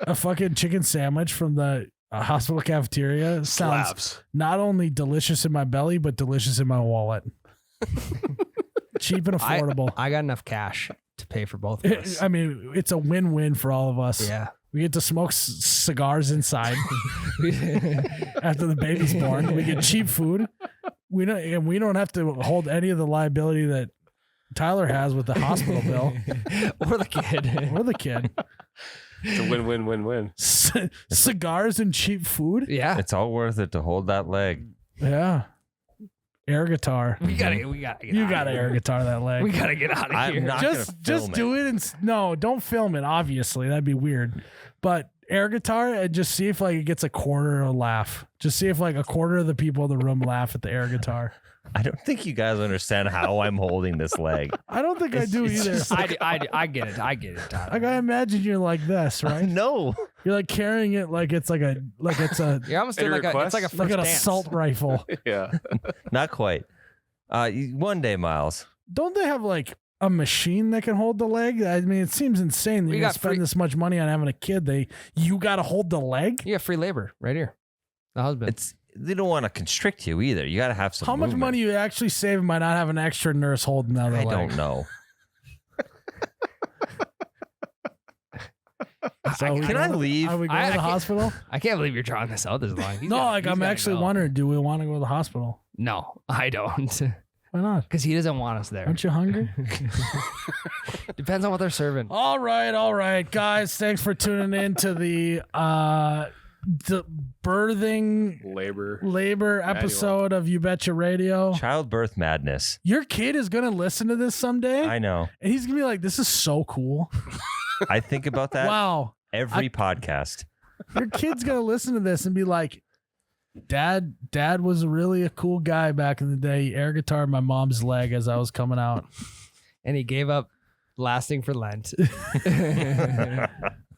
a fucking chicken sandwich from the hospital cafeteria sounds Slaps. not only delicious in my belly, but delicious in my wallet. Cheap and affordable. I got enough cash to pay for both of us. I mean, it's a win-win for all of us. Yeah. We get to smoke cigars inside after the baby's born. We get cheap food. We don't have to hold any of the liability that Tyler has with the hospital bill Or the kid. or the kid. It's a win-win-win-win. Cigars and cheap food. Yeah. It's all worth it to hold that leg. Yeah. Air guitar. We gotta get You out got to of air here. guitar that leg. We gotta get out of I'm here. not just gonna film do it and no, don't film it. Obviously, that'd be weird. But air guitar and just see if like it gets a quarter of a laugh. Just see if like a quarter of the people in the room laugh at the air guitar. I don't think you guys understand how I'm holding this leg. I don't think I do It's either. just I get it. I get it, Tyler. Like I imagine you're like this, I right? know. You're like carrying it like it's a You're almost doing Any like it's like a requests? first like an dance. assault rifle. Yeah. Not quite. One day, Miles. Don't they have like a machine that can hold the leg? I mean, it seems insane that We you got spend free- this much money on having a kid. You got to hold the leg. You got free labor right here. The husband. They don't want to constrict you either. You got to have some. How much movement. money you actually saving by not having an extra nurse holding the other I leg? don't know. So are we Can I going to- leave? Are we going I to the can't- hospital? I can't believe you're drawing this out this long. No, like I'm actually wondering, do we want to go to the hospital? No, I don't. Why not? Because he doesn't want us there. Aren't you hungry? Depends on what they're serving. all right, guys. Thanks for tuning in to the birthing labor episode of You Betcha Radio. Childbirth madness. Your kid is gonna listen to this someday, I know. and he's gonna be like, "This is so cool." I think about that Wow. every podcast. Your kid's gonna listen to this and be like, Dad was really a cool guy back in the day. He air guitared my mom's leg as I was coming out. And he gave up lasting for Lent. Yeah.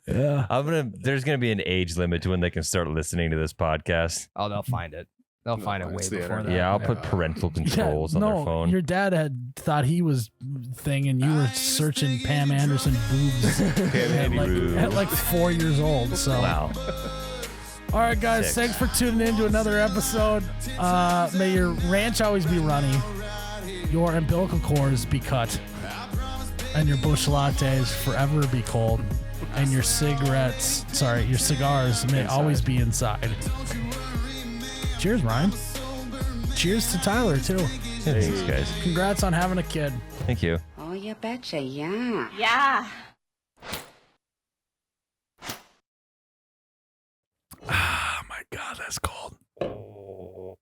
There's gonna be an age limit to when they can start listening to this podcast. Oh, they'll find it. They'll find it way it's the before internet. that. Yeah, I'll put parental controls on their phone. Your dad had thought he was thing, and you were searching Pam Anderson boobs at like 4 years old. So Wow. All right, guys, 6. thanks for tuning in to another episode. May your ranch always be runny, your umbilical cords be cut, and your bush lattes forever be cold, and your cigars may always be inside. Cheers, Ryan. Cheers to Tyler, too. Thanks, guys. Congrats on having a kid. Thank you. Oh, you betcha, yeah. Yeah.